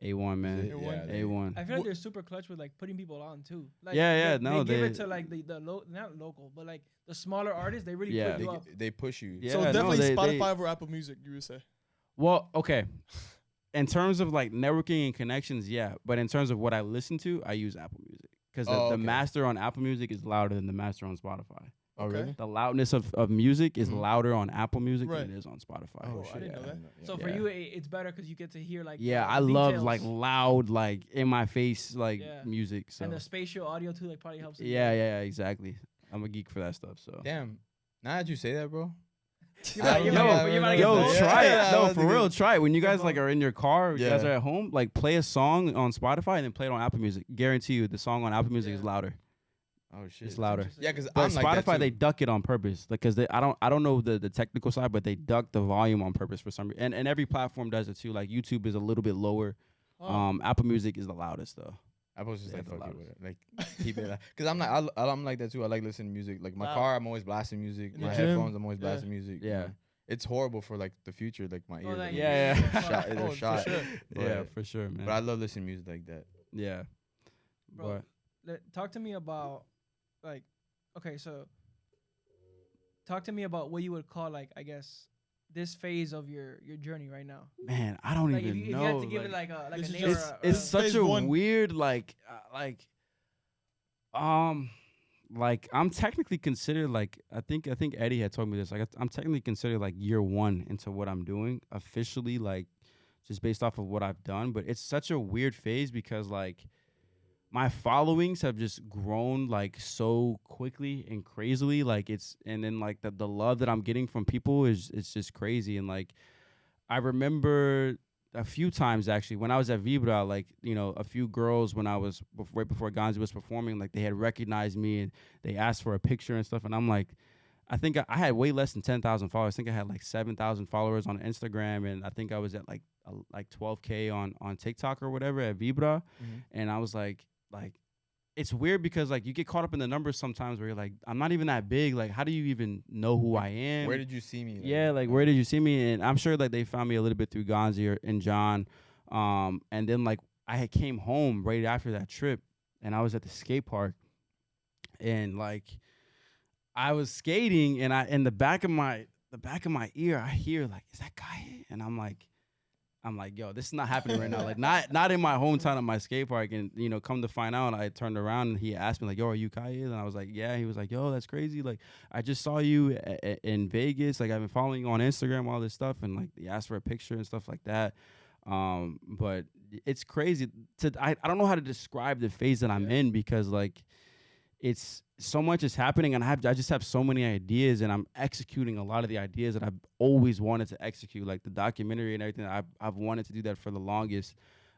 A1 man, A1. A1. I feel like they're super clutch with like putting people on too. Like, Yeah, they, no, they give they- it to like the not local, but like the smaller artists. They really Yeah. put you up. They push you. Yeah, So no, definitely they- Spotify over Apple Music, you would say. Well, okay. In terms of like networking and connections, yeah. But in terms of what I listen to, I use Apple Music because the okay. master on Apple Music is louder than the master on Spotify. Oh, Okay. really? The loudness of music is Mhm. louder on Apple Music Right. than it is on Spotify. Oh, I didn't yeah. know that. So for Yeah. you, it's better because you get to hear like Yeah, the I love details. like loud, like in my face, like Yeah. music. So and the spatial audio too, like probably helps. yeah, exactly. I'm a geek for that stuff. So Damn. Now that you say that, bro. You're about to get Yo, both? try it. Yeah, No, for real, try it. When you guys Get like are in your car, you guys Yeah. are at home, like play a song on Spotify and then play it on Apple Music. Guarantee you, the song on Apple Music is louder. Oh shit. It's louder. Yeah, because But I'm like that Spotify, too. they duck it on purpose, like because I don't know the technical side, but they duck the volume on purpose for some reason. And every platform does it too. Like YouTube is a little bit lower. Apple Music is the loudest though. Apple's just They like have the fuck it loudest. with it. Like keep it. Because I'm like that too. I like listening to music. Like my Loud. car, I'm always blasting music. In the My gym, headphones, I'm always yeah. blasting music. you Yeah. know. It's horrible for like the future. Like my ears. like, are yeah, yeah. Shot, they're Oh, for shot. sure. Yeah, for sure, man. But I love listening to music like that. yeah, Bro, talk to me about, like, okay, so talk to me about what you would call, like, I guess, this phase of your journey right now. man, I don't Like, even if you know. had to give it like a This is name or just- a, It's such phase a one. weird like I'm technically considered like I think Eddie had told me this, like I'm technically considered like year one into what I'm doing officially, like just based off of what I've done. But it's such a weird phase because like my followings have just grown like so quickly and crazily, like and then like the love that I'm getting from people is it's just crazy. And like I remember a few times actually when I was at Vibra, like, you know, a few girls when I was right before Ganzi was performing, like they had recognized me and they asked for a picture and stuff. And I'm like, I think I had way less than 10,000 followers. I think I had like 7,000 followers on Instagram. And I think I was at like 12K on TikTok or whatever at Vibra. And I was like, it's weird because like you get caught up in the numbers sometimes where you're like, I'm not even that big. Like, how do you even know who I am? Where did you see me? Like, Yeah, like where did you see me? And I'm sure like they found me a little bit through Gonzi and John. And then like I had came home right after that trip and I was at the skate park and like I was skating and in the back of my ear I hear like, is that Calle? And I'm like, yo, this is not happening right now. Like not in my hometown at my skate park. And, you know, come to find out, I turned around and he asked me like, yo, are you Calle? And I was like, yeah. He was like, yo, that's crazy. Like, I just saw you in Vegas. Like, I've been following you on Instagram, all this stuff. And like, he asked for a picture and stuff like that. But it's crazy. I don't know how to describe the phase that I'm in because like, it's so much is happening and I just have so many ideas and I'm executing a lot of the ideas that I've always wanted to execute, like the documentary and everything. I've wanted to do that for the longest.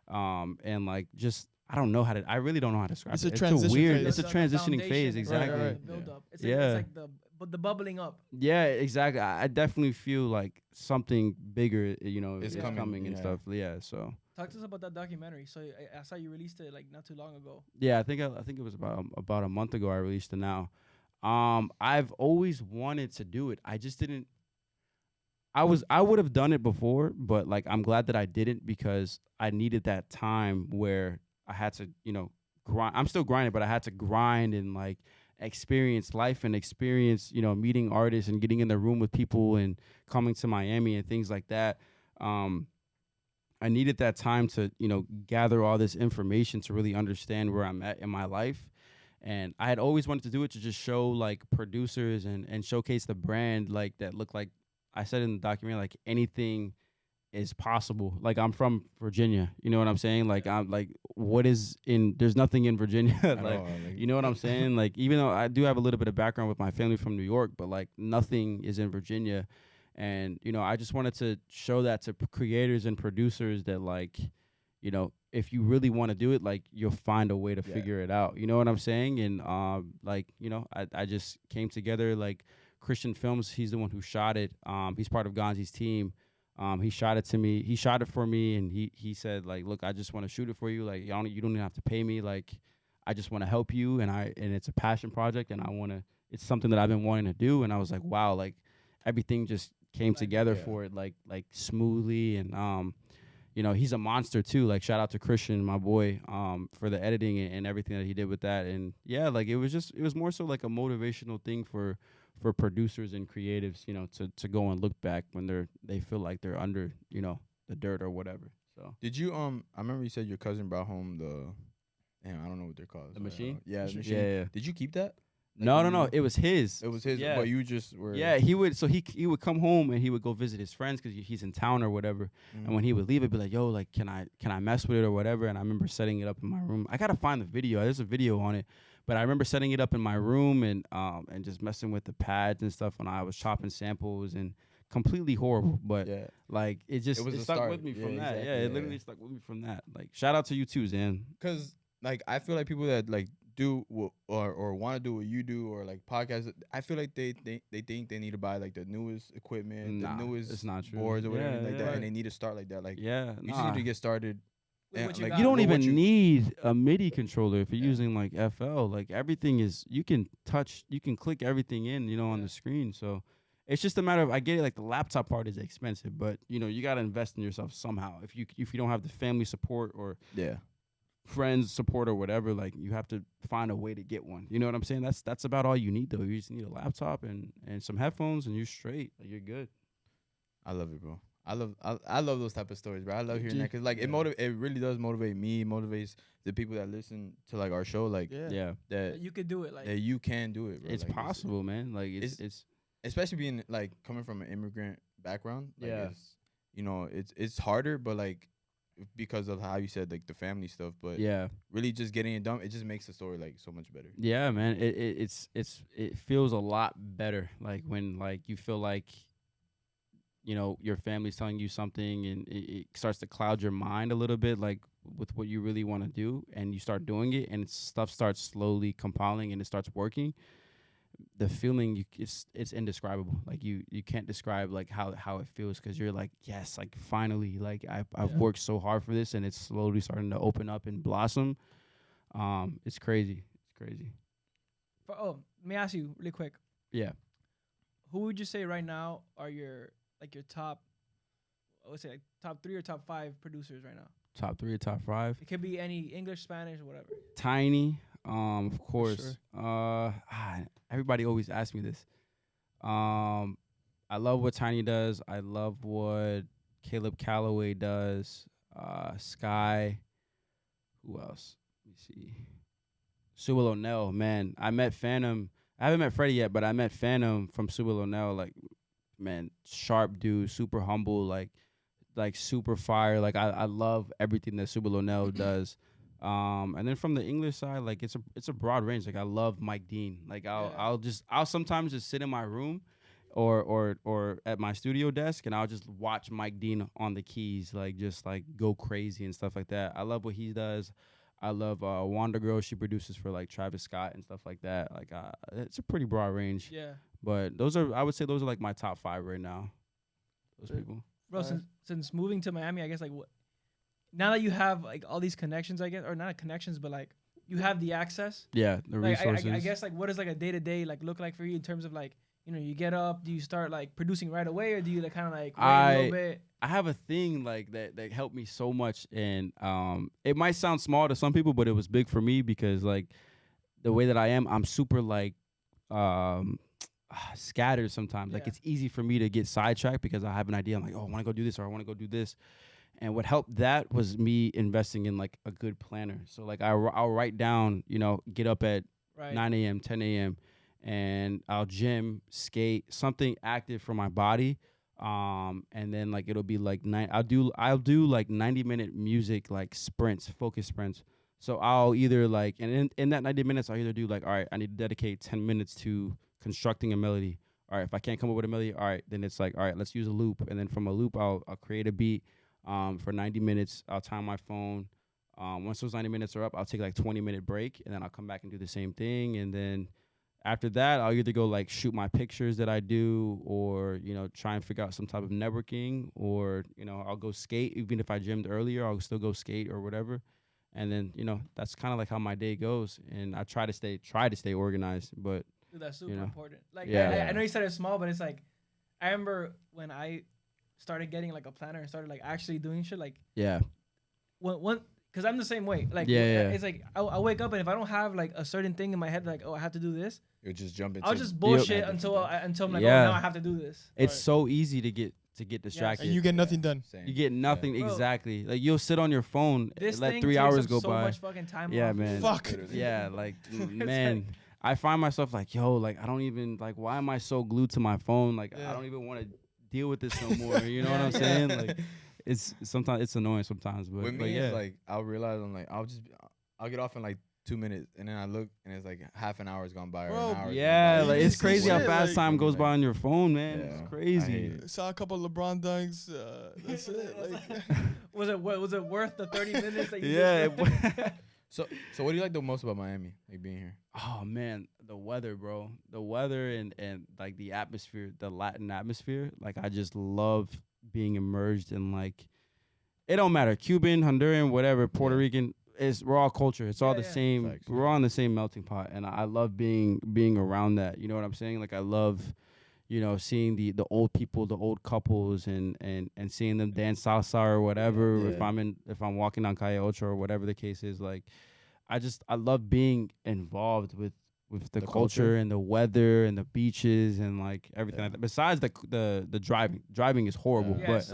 And like just I really don't know how to describe It's it. a transition phase. It's a transitioning phase, foundation, exactly. Right. The build up. It's Yeah. like the bubbling up. Yeah, exactly. I definitely feel like something bigger, you know, It's is coming, coming and yeah. stuff. Yeah, so Talk to us about that documentary. So I saw you released it like not too long ago. yeah, I think it was about a month ago I released it now. I've always wanted to do it. I just didn't. I would have done it before, but like I'm glad that I didn't because I needed that time where I had to, you know, grind. I'm still grinding, but I had to grind and like experience life and experience, you know, meeting artists and getting in the room with people and coming to Miami and things like that. I needed that time to, you know, gather all this information to really understand where I'm at in my life. And I had always wanted to do it to just show like producers and showcase the brand like that look like I said in the documentary, like anything is possible. Like I'm from Virginia, you know what I'm saying? Like I'm like, there's nothing in Virginia. Like, you know what I'm saying? Like, even though I do have a little bit of background with my family from New York, but like nothing is in Virginia. And, you know, I just wanted to show that to creators and producers that like, you know, if you really want to do it, like you'll find a way to figure it out. You know what I'm saying? And like, you know, I just came together like Christian Films. He's the one who shot it. He's part of Gonzi's team. He shot it to me. He shot it for me. And he said like, look, I just want to shoot it for you. Like, you don't even have to pay me. Like, I just want to help you. And it's a passion project and it's something that I've been wanting to do. And I was like, wow, like everything just came together for it like smoothly. And you know, he's a monster too. Like shout out to Christian, my boy, for the editing and everything that he did with that. And yeah, like it was more so like a motivational thing for producers and creatives, you know, to go and look back when they feel like they're under, you know, the dirt or whatever. So did you I remember you said your cousin brought home I don't know what they're called. The machine? Yeah, the machine. Yeah. Did you keep that? No. It was his. It was his. Yeah. But you just were. Yeah, he would. So he would come home and he would go visit his friends because he's in town or whatever. And when he would leave, it'd be like, "Yo, like, can I mess with it or whatever?" And I remember setting it up in my room. I gotta find the video. There's a video on it, but I remember setting it up in my room and just messing with the pads and stuff when I was chopping samples and completely horrible. But like it stuck with me from that. Exactly, it literally stuck with me from that. Like shout out to you too, Zan. Because like I feel like people that like do or want to do what you do or like podcasts, I feel like they think they need to buy like the newest equipment, the newest it's not true. boards or whatever like that, and they need to start like that. Like you just need to get started. And, like, you don't even need a MIDI controller if you're using like FL. Like everything is, you can click everything in, on the screen. So it's just a matter of, I get it, like the laptop part is expensive, but you got to invest in yourself somehow. If you don't have the family support or friends support or whatever, like you have to find a way to get one. You know what I'm saying? That's about all you need though. You just need a laptop and some headphones and you're straight. Like you're good. I love it, bro. I love those type of stories, bro. I love hearing that because like it really does motivate me, motivates the people that listen to like our show, like that you could do it, like that you can do it, bro. It's like, possible, man. Like it's especially being like coming from an immigrant background. Like, it's harder, but like because of how you said like the family stuff, but really just getting it done, it just makes the story like so much better. Yeah, man. It feels a lot better, like when like you feel like your family's telling you something and it starts to cloud your mind a little bit, like with what you really want to do, and you start doing it and stuff starts slowly compiling and it starts working. The feeling it's indescribable. Like you can't describe like how it feels, because you're like, yes, like finally, like I've worked so hard for this and it's slowly starting to open up and blossom. It's crazy. Let me ask you really quick. Yeah. Who would you say right now are your top, I would say like top 3 or top 5 producers right now? Top 3 or top 5? It could be any English, Spanish, whatever. Tiny, of course. Sure. Everybody always asks me this. I love what Tiny does. I love what Caleb Calloway does. Sky. Who else? Let me see. Subal O'Neill, man. I met Phantom. I haven't met Freddie yet, but I met Phantom from Subal O'Neill. Like, man, sharp dude, super humble, like super fire. Like I love everything that Subal O'Neill does. And then from the English side, like it's a broad range. Like I love Mike Dean. Like I'll sometimes just sit in my room or at my studio desk and I'll just watch Mike Dean on the keys, like just like go crazy and stuff like that. I love what he does. I love Wonder Girl. She produces for like Travis Scott and stuff like that. Like it's a pretty broad range. Yeah. But I would say those are like my top 5 right now. Those people. Bro, since moving to Miami, I guess like what, now that you have like all these connections, I guess, or not connections, but like you have the access. Yeah, the resources. I guess like what does like a day-to-day like look like for you in terms of like, you get up, do you start like producing right away, or do you like kind of like wait a little bit? I have a thing like that helped me so much, and it might sound small to some people, but it was big for me because like the way that I am, I'm super like scattered sometimes. Like it's easy for me to get sidetracked because I have an idea. I'm like, oh, I want to go do this or I want to go do this. And what helped that was me investing in like a good planner. So like I'll write down, get up at 9 a.m., 10 a.m. and I'll gym, skate, something active for my body. And then like it'll be like I'll do like 90-minute music, like focus sprints. So I'll either like, and in that 90 minutes, I'll either do like, all right, I need to dedicate 10 minutes to constructing a melody. All right, if I can't come up with a melody, all right, then it's like, all right, let's use a loop. And then from a loop, I'll create a beat. For 90 minutes, I'll time my phone. Once those 90 minutes are up, I'll take like 20-minute break, and then I'll come back and do the same thing. And then after that, I'll either go like shoot my pictures that I do, or try and figure out some type of networking, or I'll go skate. Even if I gymmed earlier, I'll still go skate or whatever. And then that's kind of like how my day goes. And I try to stay organized, but dude, that's super important. Like I know you said it's small, but it's like I remember when I started getting like a planner and started like actually doing shit, like one because I'm the same way. Like it's like I wake up and if I don't have like a certain thing in my head, like, oh, I have to do this, you just jump into. I'll just bullshit until I'm like, oh, now I have to do this. It's so easy to get distracted. And you get nothing done. You get nothing exactly. Like you'll sit on your phone, this let 3 hours go so by. Much fucking time. Yeah, man. Fuck. Yeah, like man. I find myself like, yo, like I don't even like, why am I so glued to my phone? Like I don't even want to deal with this no more. You know what I'm saying? Like it's sometimes it's annoying sometimes, but with me it's like I'll realize I'm like I'll get off in like 2 minutes and then I look and it's like half an hour's gone by. Or an hour's yeah, gone by. like it's crazy how fast time goes by on your phone, man. It's crazy. Saw a couple of LeBron dunks. That's it. Like, was it worth the 30 minutes that you So what do you like the most about Miami, like being here? Oh man, the weather, bro. The weather and like the atmosphere, the Latin atmosphere. Like I just love being immersed in like, it don't matter, Cuban, Honduran, whatever, Puerto Rican. We're all culture. It's all the same. Facts. We're all in the same melting pot, and I love being around that. You know what I'm saying? Like I love, seeing the old people, the old couples, and seeing them dance salsa or whatever. Yeah. If I'm walking down Calle or whatever the case is, like I love being involved with the culture and the weather and the beaches and like everything like that. Besides the driving is horrible, but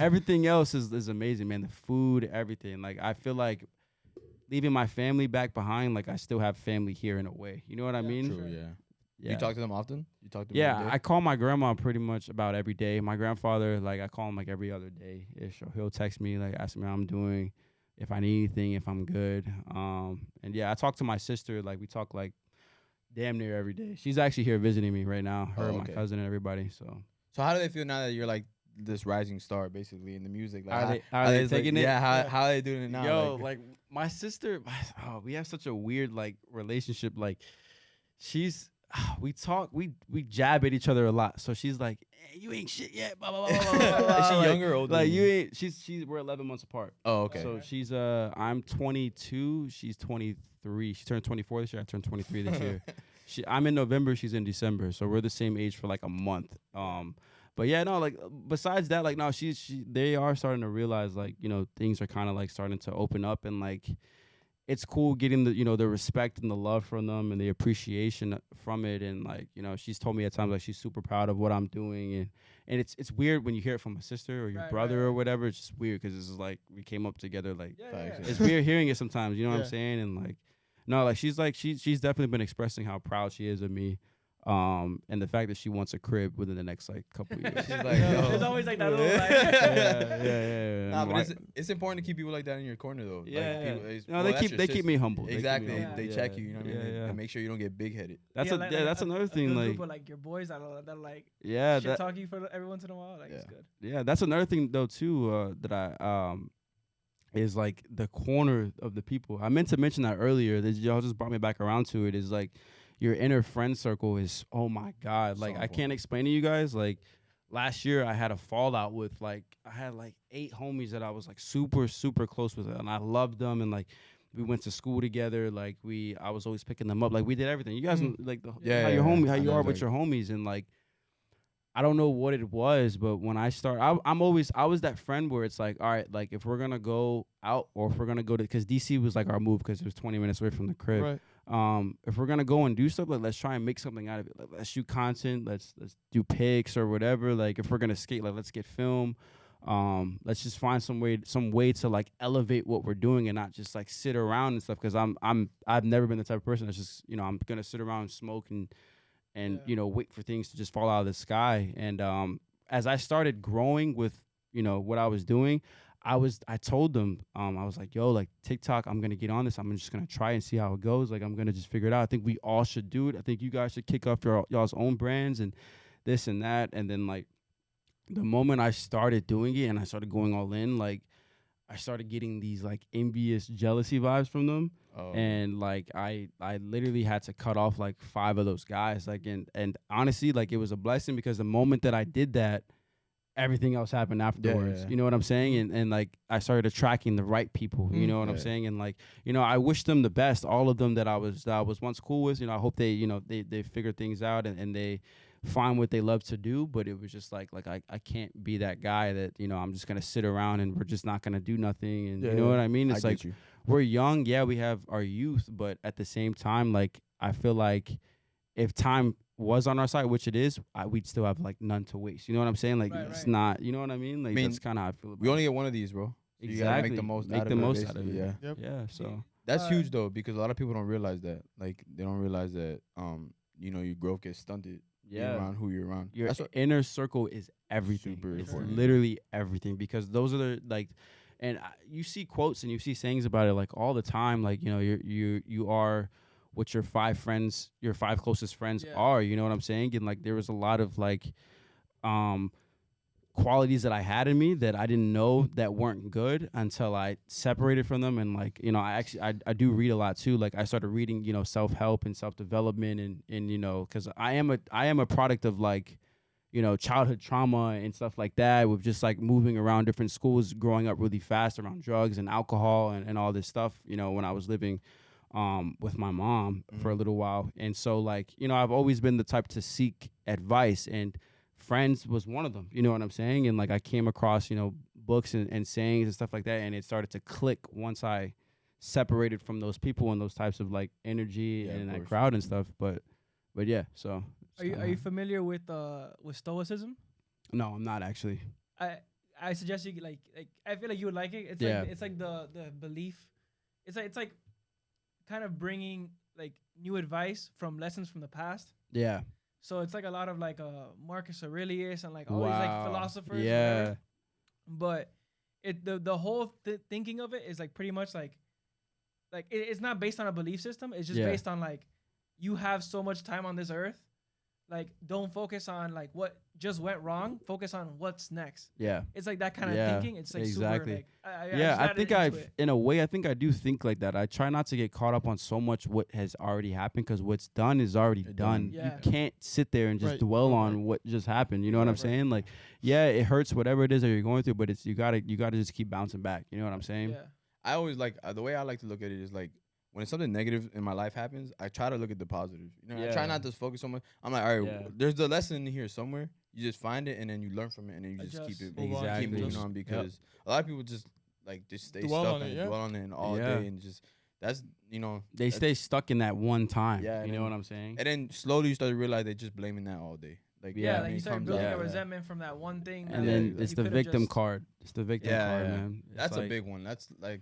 everything else is amazing, man. The food, everything. Like I feel like leaving my family back behind, like I still have family here in a way. You know what I mean? True, yeah. You talk to them often? You talk to them Yeah, I call my grandma pretty much about every day. My grandfather, like I call him like every other day ish. He'll text me, like ask me how I'm doing, if I need anything, if I'm good. And yeah, I talk to my sister, like we talk like damn near every day. She's actually here visiting me right now, her and my cousin and everybody. So how do they feel now that you're like this rising star basically in the music? Like are they taking it? Yeah, how are they doing it now? Yo, like my sister, we have such a weird like relationship. Like we talk, we jab at each other a lot. So she's like, hey, you ain't shit yet. Blah, blah, blah, blah, blah, blah. Is she younger or older? Like you ain't. We're 11 months apart. Oh, okay. So she's I'm 22. She's 23. She turned 24 this year. I turned 23 this year. I'm in November. She's in December. So we're the same age for like a month. But yeah, no, like besides that, like no, they are starting to realize like, things are kind of like starting to open up, and like it's cool getting the, the respect and the love from them and the appreciation from it. And like, she's told me at times like she's super proud of what I'm doing, and it's weird when you hear it from a sister or your brother or whatever. It's just weird because it's like we came up together. Like it's weird hearing it sometimes, you know what I'm saying? And like, no, like she's definitely been expressing how proud she is of me. And the fact that she wants a crib within the next like couple of years. She's like, yo. There's always like that little like yeah. Nah, but it's important to keep people like that in your corner though. Yeah. Like, people, they keep me humble. Exactly. They check you, you know what I mean? And make sure you don't get big headed. That's that's another thing. Like group of, like your boys that like shit talk you for every once in a while. Like it's good. Yeah, that's another thing though too, that I is like the corner of the people. I meant to mention that earlier. Y'all just brought me back around to it. Is like your inner friend circle is, oh my God. Like I can't explain to you guys. Like last year I had a fallout with I had 8 homies that I was like super, super close with, and I loved them. And like we went to school together. Like I was always picking them up. Like we did everything. You guys like how you are with your homies. And like, I don't know what it was, but when I start, I was that friend where it's like, all right, like if we're going to go out or if we're going to go to, because DC was like our move because it was 20 minutes away from the crib. Right. If we're going to go and do stuff, like let's try and make something out of it. Like let's shoot content. Let's do pics or whatever. Like if we're going to skate, like let's get film. Let's just find some way to like elevate what we're doing and not just like sit around and stuff. Cause I've never been the type of person that's just, I'm going to sit around and smoke and wait for things to just fall out of the sky. And as I started growing with, what I was doing, I told them, I was like, yo, like TikTok, I'm going to get on this. I'm just going to try and see how it goes. Like, I'm going to just figure it out. I think we all should do it. I think you guys should kick off y'all's own brands and this and that. And then like the moment I started doing it and I started going all in, like I started getting these like envious jealousy vibes from them. Oh. And like I literally had to cut off like 5 of those guys. Like and honestly, like it was a blessing because the moment that I did that, everything else happened afterwards. You know what I'm saying? And like I started attracting the right people. You know what I'm saying? And like, I wish them the best. All of them that I was once cool with. I hope they they figure things out and they find what they love to do. But it was just like I can't be that guy that I'm just gonna sit around and we're just not gonna do nothing. And you know what I mean? It's like we're young. Yeah, we have our youth, but at the same time, like I feel like if time was on our side, which it is, we'd still have like none to waste. You know what I'm saying? Like it's not. You know what I mean? Like that's kind of how I feel. We only get one of these, bro. So exactly. You gotta make the most. Make the most out of it. Yeah. So That's huge though, because a lot of people don't realize that. Like they don't realize that your growth gets stunted. Yeah, around who you're around. Your inner circle is everything. Super important. Literally everything, because those are the like, and you see quotes and you see sayings about it like all the time. Like you are what your 5 closest friends are. You know what I'm saying? And like there was a lot of like qualities that I had in me that I didn't know that weren't good until I separated from them. And like, I do read a lot too. Like I started reading, self-help and self-development and cause I am a product of like, childhood trauma and stuff like that, with just like moving around different schools, growing up really fast around drugs and alcohol and all this stuff, when I was living with my mom for a little while. And so like, I've always been the type to seek advice, and friends was one of them, you know what I'm saying? And like I came across, books and sayings and stuff like that, and it started to click once I separated from those people and those types of like energy and that crowd and stuff. But yeah, so are you familiar with Stoicism? No, I'm not actually. I suggest you like I feel like you would like it. It's like the belief. It's like kind of bringing like new advice from lessons from the past. Yeah. So it's like a lot of like Marcus Aurelius and like all these like philosophers. Yeah. But the whole thinking of it is like pretty much like it's not based on a belief system. It's just based on like you have so much time on this earth. Like don't focus on like what just went wrong. Focus on what's next. Yeah. It's like that kind of thinking. It's like exactly. Super, like, I think in a way, I think I do think like that. I try not to get caught up on so much what has already happened, because what's done is already done. Yeah. You can't sit there and just dwell on what just happened. You know what I'm saying? Like, yeah, it hurts whatever it is that you're going through, but you gotta just keep bouncing back. You know what I'm saying? Yeah. I always like the way I like to look at it is like, when something negative in my life happens, I try to look at the positives. I try not to focus so much. I'm like, all right, there's the lesson in here somewhere. You just find it and then you learn from it and then you just keep it keep moving on, because a lot of people just stay stuck and dwell on it all day, and just they stay stuck in that one time. Yeah, you know what I'm saying? And then slowly you start to realize they're just blaming that all day. Like like you start building a resentment from that one thing, and then it's the victim card. It's the victim card, man. That's a big one. That's like,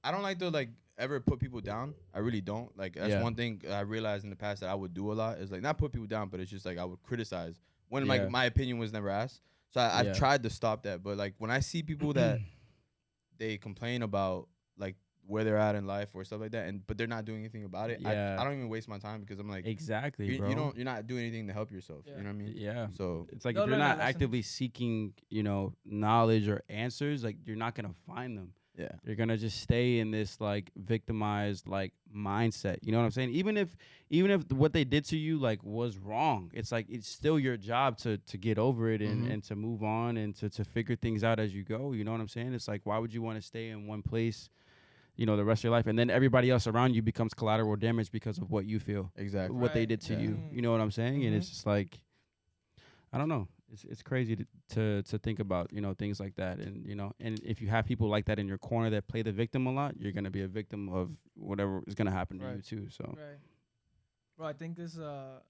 I don't like to like ever put people down. I really don't. Like that's one thing I realized in the past that I would do a lot, is like not put people down, but it's just like I would criticize when like my opinion was never asked. So I've tried to stop that. But like when I see people that they complain about like where they're at in life or stuff like that, but they're not doing anything about it, I don't even waste my time, because I'm like, exactly, bro. You're not doing anything to help yourself. You know what I mean? Yeah. So it's like if you're not actively seeking, knowledge or answers, like you're not gonna find them. Yeah, you're gonna just stay in this like victimized like mindset. You know what I'm saying? Even if what they did to you like was wrong, it's like it's still your job to get over it and to move on and to figure things out as you go. You know what I'm saying? It's like, why would you want to stay in one place, the rest of your life, and then everybody else around you becomes collateral damage because of what you feel, exactly what they did to you. You know what I'm saying? And it's just like, I don't know. It's crazy to think about, things like that. And, and if you have people like that in your corner that play the victim a lot, you're going to be a victim of whatever is going to happen to you too. So, Bro, I think this is a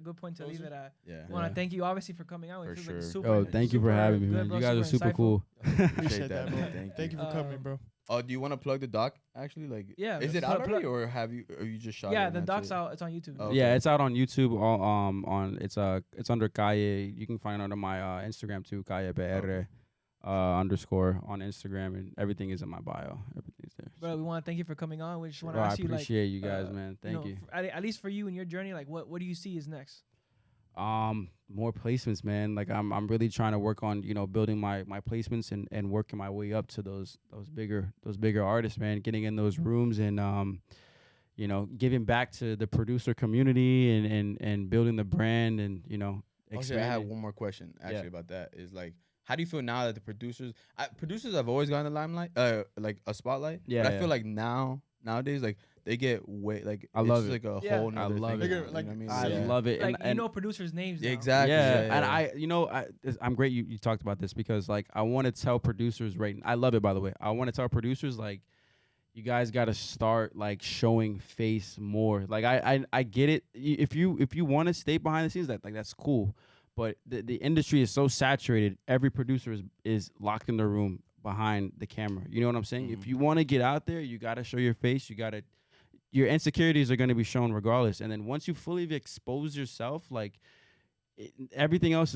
good point to leave it at. Yeah. I want to thank you obviously for coming out. For sure. Like super, thank you for having me, man. You guys are super cool. Appreciate that, bro. Thank you for coming, bro. Oh, do you want to plug the doc actually? Like, is it out already, or are you just shot? Yeah, the doc's out. It's on YouTube. Okay. Yeah, it's out on YouTube. It's under Calle. You can find it under my Instagram too, Calle PR _, on Instagram, and everything is in my bio. Everything's there. Bro, we want to thank you for coming on. We just want to ask you, I appreciate you guys, man. Thank you. At least for you and your journey, like what do you see is next? More placements, man. Like I'm really trying to work on, building my placements and working my way up to those bigger artists, man, getting in those rooms and giving back to the producer community and building the brand and, Actually, I have one more question about that. Is like, how do you feel now that the producers have always gotten the limelight, like a spotlight? Yeah. But I feel like nowadays, like they get way like I love it's it. like a whole nother love thing. it. Like, you know what I love it. Like and producers' names. Now. Exactly. Yeah. And I'm great you talked about this, because like I want to tell producers I love it, by the way. I want to tell producers like, you guys got to start like showing face more. Like I get it. If you want to stay behind the scenes, that's cool. But the industry is so saturated. Every producer is locked in their room, behind the camera. You know what I'm saying? If you want to get out there, you got to show your face. Your insecurities are going to be shown regardless. And then once you fully expose yourself, like everything else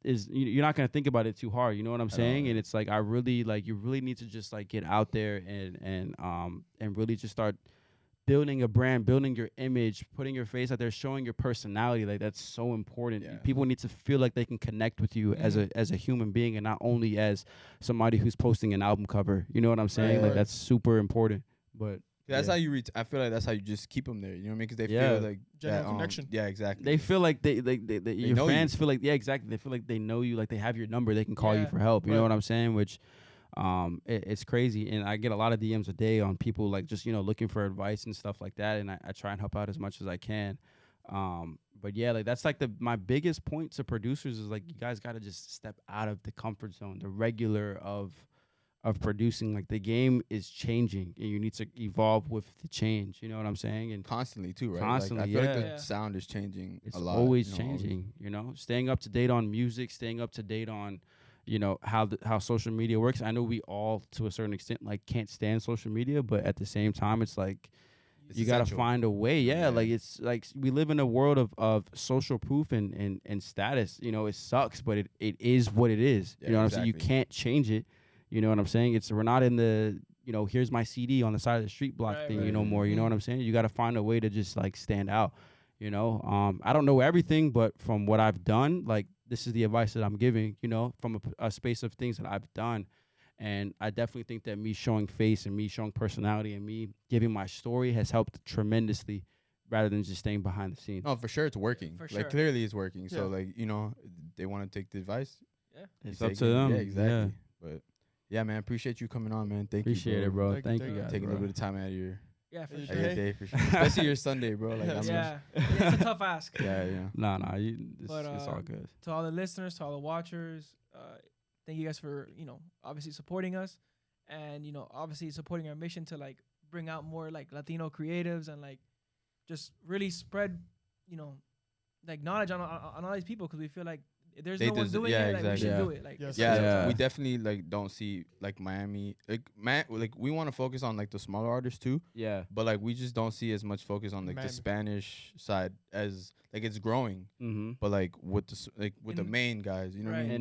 is you're not going to think about it too hard. You know what I'm saying? And it's like, I really like, you really need to just like get out there and really just start building a brand, building your image, putting your face out there, showing your personality. Like that's so important. Yeah. People need to feel like they can connect with you as a human being and not only as somebody who's posting an album cover. You know what I'm saying? Like that's super important. But that's how you reach. I feel like that's how you just keep them there. You know what I mean? Because they feel like genuine connection. Yeah, exactly. They feel like they your fans feel like exactly. They feel like they know you. Like they have your number. They can call you for help. You know what I'm saying? Which it's crazy, and I get a lot of DMs a day on people like just looking for advice and stuff like that, and I try and help out as much as I can. But yeah, like that's like my biggest point to producers is like you guys got to just step out of the comfort zone, the regular of producing. Like the game is changing, and you need to evolve with the change. You know what I'm saying? And constantly too, right? Constantly, like, I feel like the sound is changing it's a lot. Always changing. Staying up to date on music, staying up to date on how social media works. I know we all to a certain extent like can't stand social media, but at the same time it's like you got to find a way. Like it's like we live in a world of social proof and status. It sucks, but it is what it is. You know what I'm saying? You can't change it. You know what I'm saying? We're not in the here's my CD on the side of the street block thing no more. You know what I'm saying? You got to find a way to just like stand out. I don't know everything, but from what I've done, like this is the advice that I'm giving, from a space of things that I've done. And I definitely think that me showing face and me showing personality and me giving my story has helped tremendously rather than just staying behind the scenes. Oh, for sure it's working. Clearly it's working. Yeah. So like, they want to take the advice. Yeah. It's up to them. Yeah, exactly. Yeah. But yeah, man, appreciate you coming on, man. Appreciate it, bro. Thank you guys. Taking a little bit of time out of your for sure. Day, for sure. Especially your Sunday, bro. Like, it's a tough ask. Yeah. It's all good. To all the listeners, to all the watchers, thank you guys for obviously supporting us, and obviously supporting our mission to like bring out more like Latino creatives and like just really spread like knowledge on all these people, because we feel like there's no one doing it. Like, we should do it. Like, we definitely like don't see like Miami. Like we want to focus on like the smaller artists too. Yeah. But like we just don't see as much focus on like the Spanish side as like it's growing. Mm-hmm. But like with the main guys, you know what I mean?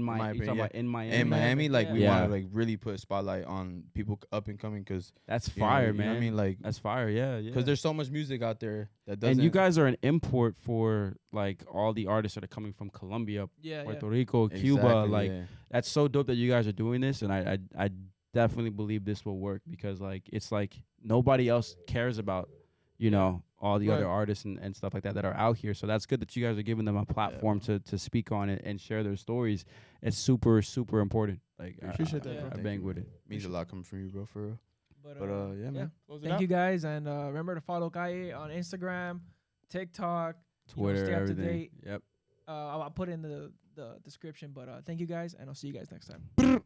In Miami, like we want to like really put a spotlight on people up and coming, because that's fire, man. You know what I mean? Like that's fire, yeah. Because there's so much music out there that doesn't. And you guys are an import for like all the artists that are coming from Colombia, Puerto Rico, Cuba. Like that's so dope that you guys are doing this, and I definitely believe this will work, because like it's like nobody else cares about all the other artists and stuff like that are out here. So that's good that you guys are giving them a platform to speak on it and share their stories. It's super, super important. Like I appreciate that, bro. I bang with it. Means a lot coming from you, bro, for real. But yeah, man. Thank you guys, and remember to follow Calle on Instagram, TikTok, Twitter, stay up everything. To date. Yep. I'll put in the description, but thank you guys, and I'll see you guys next time.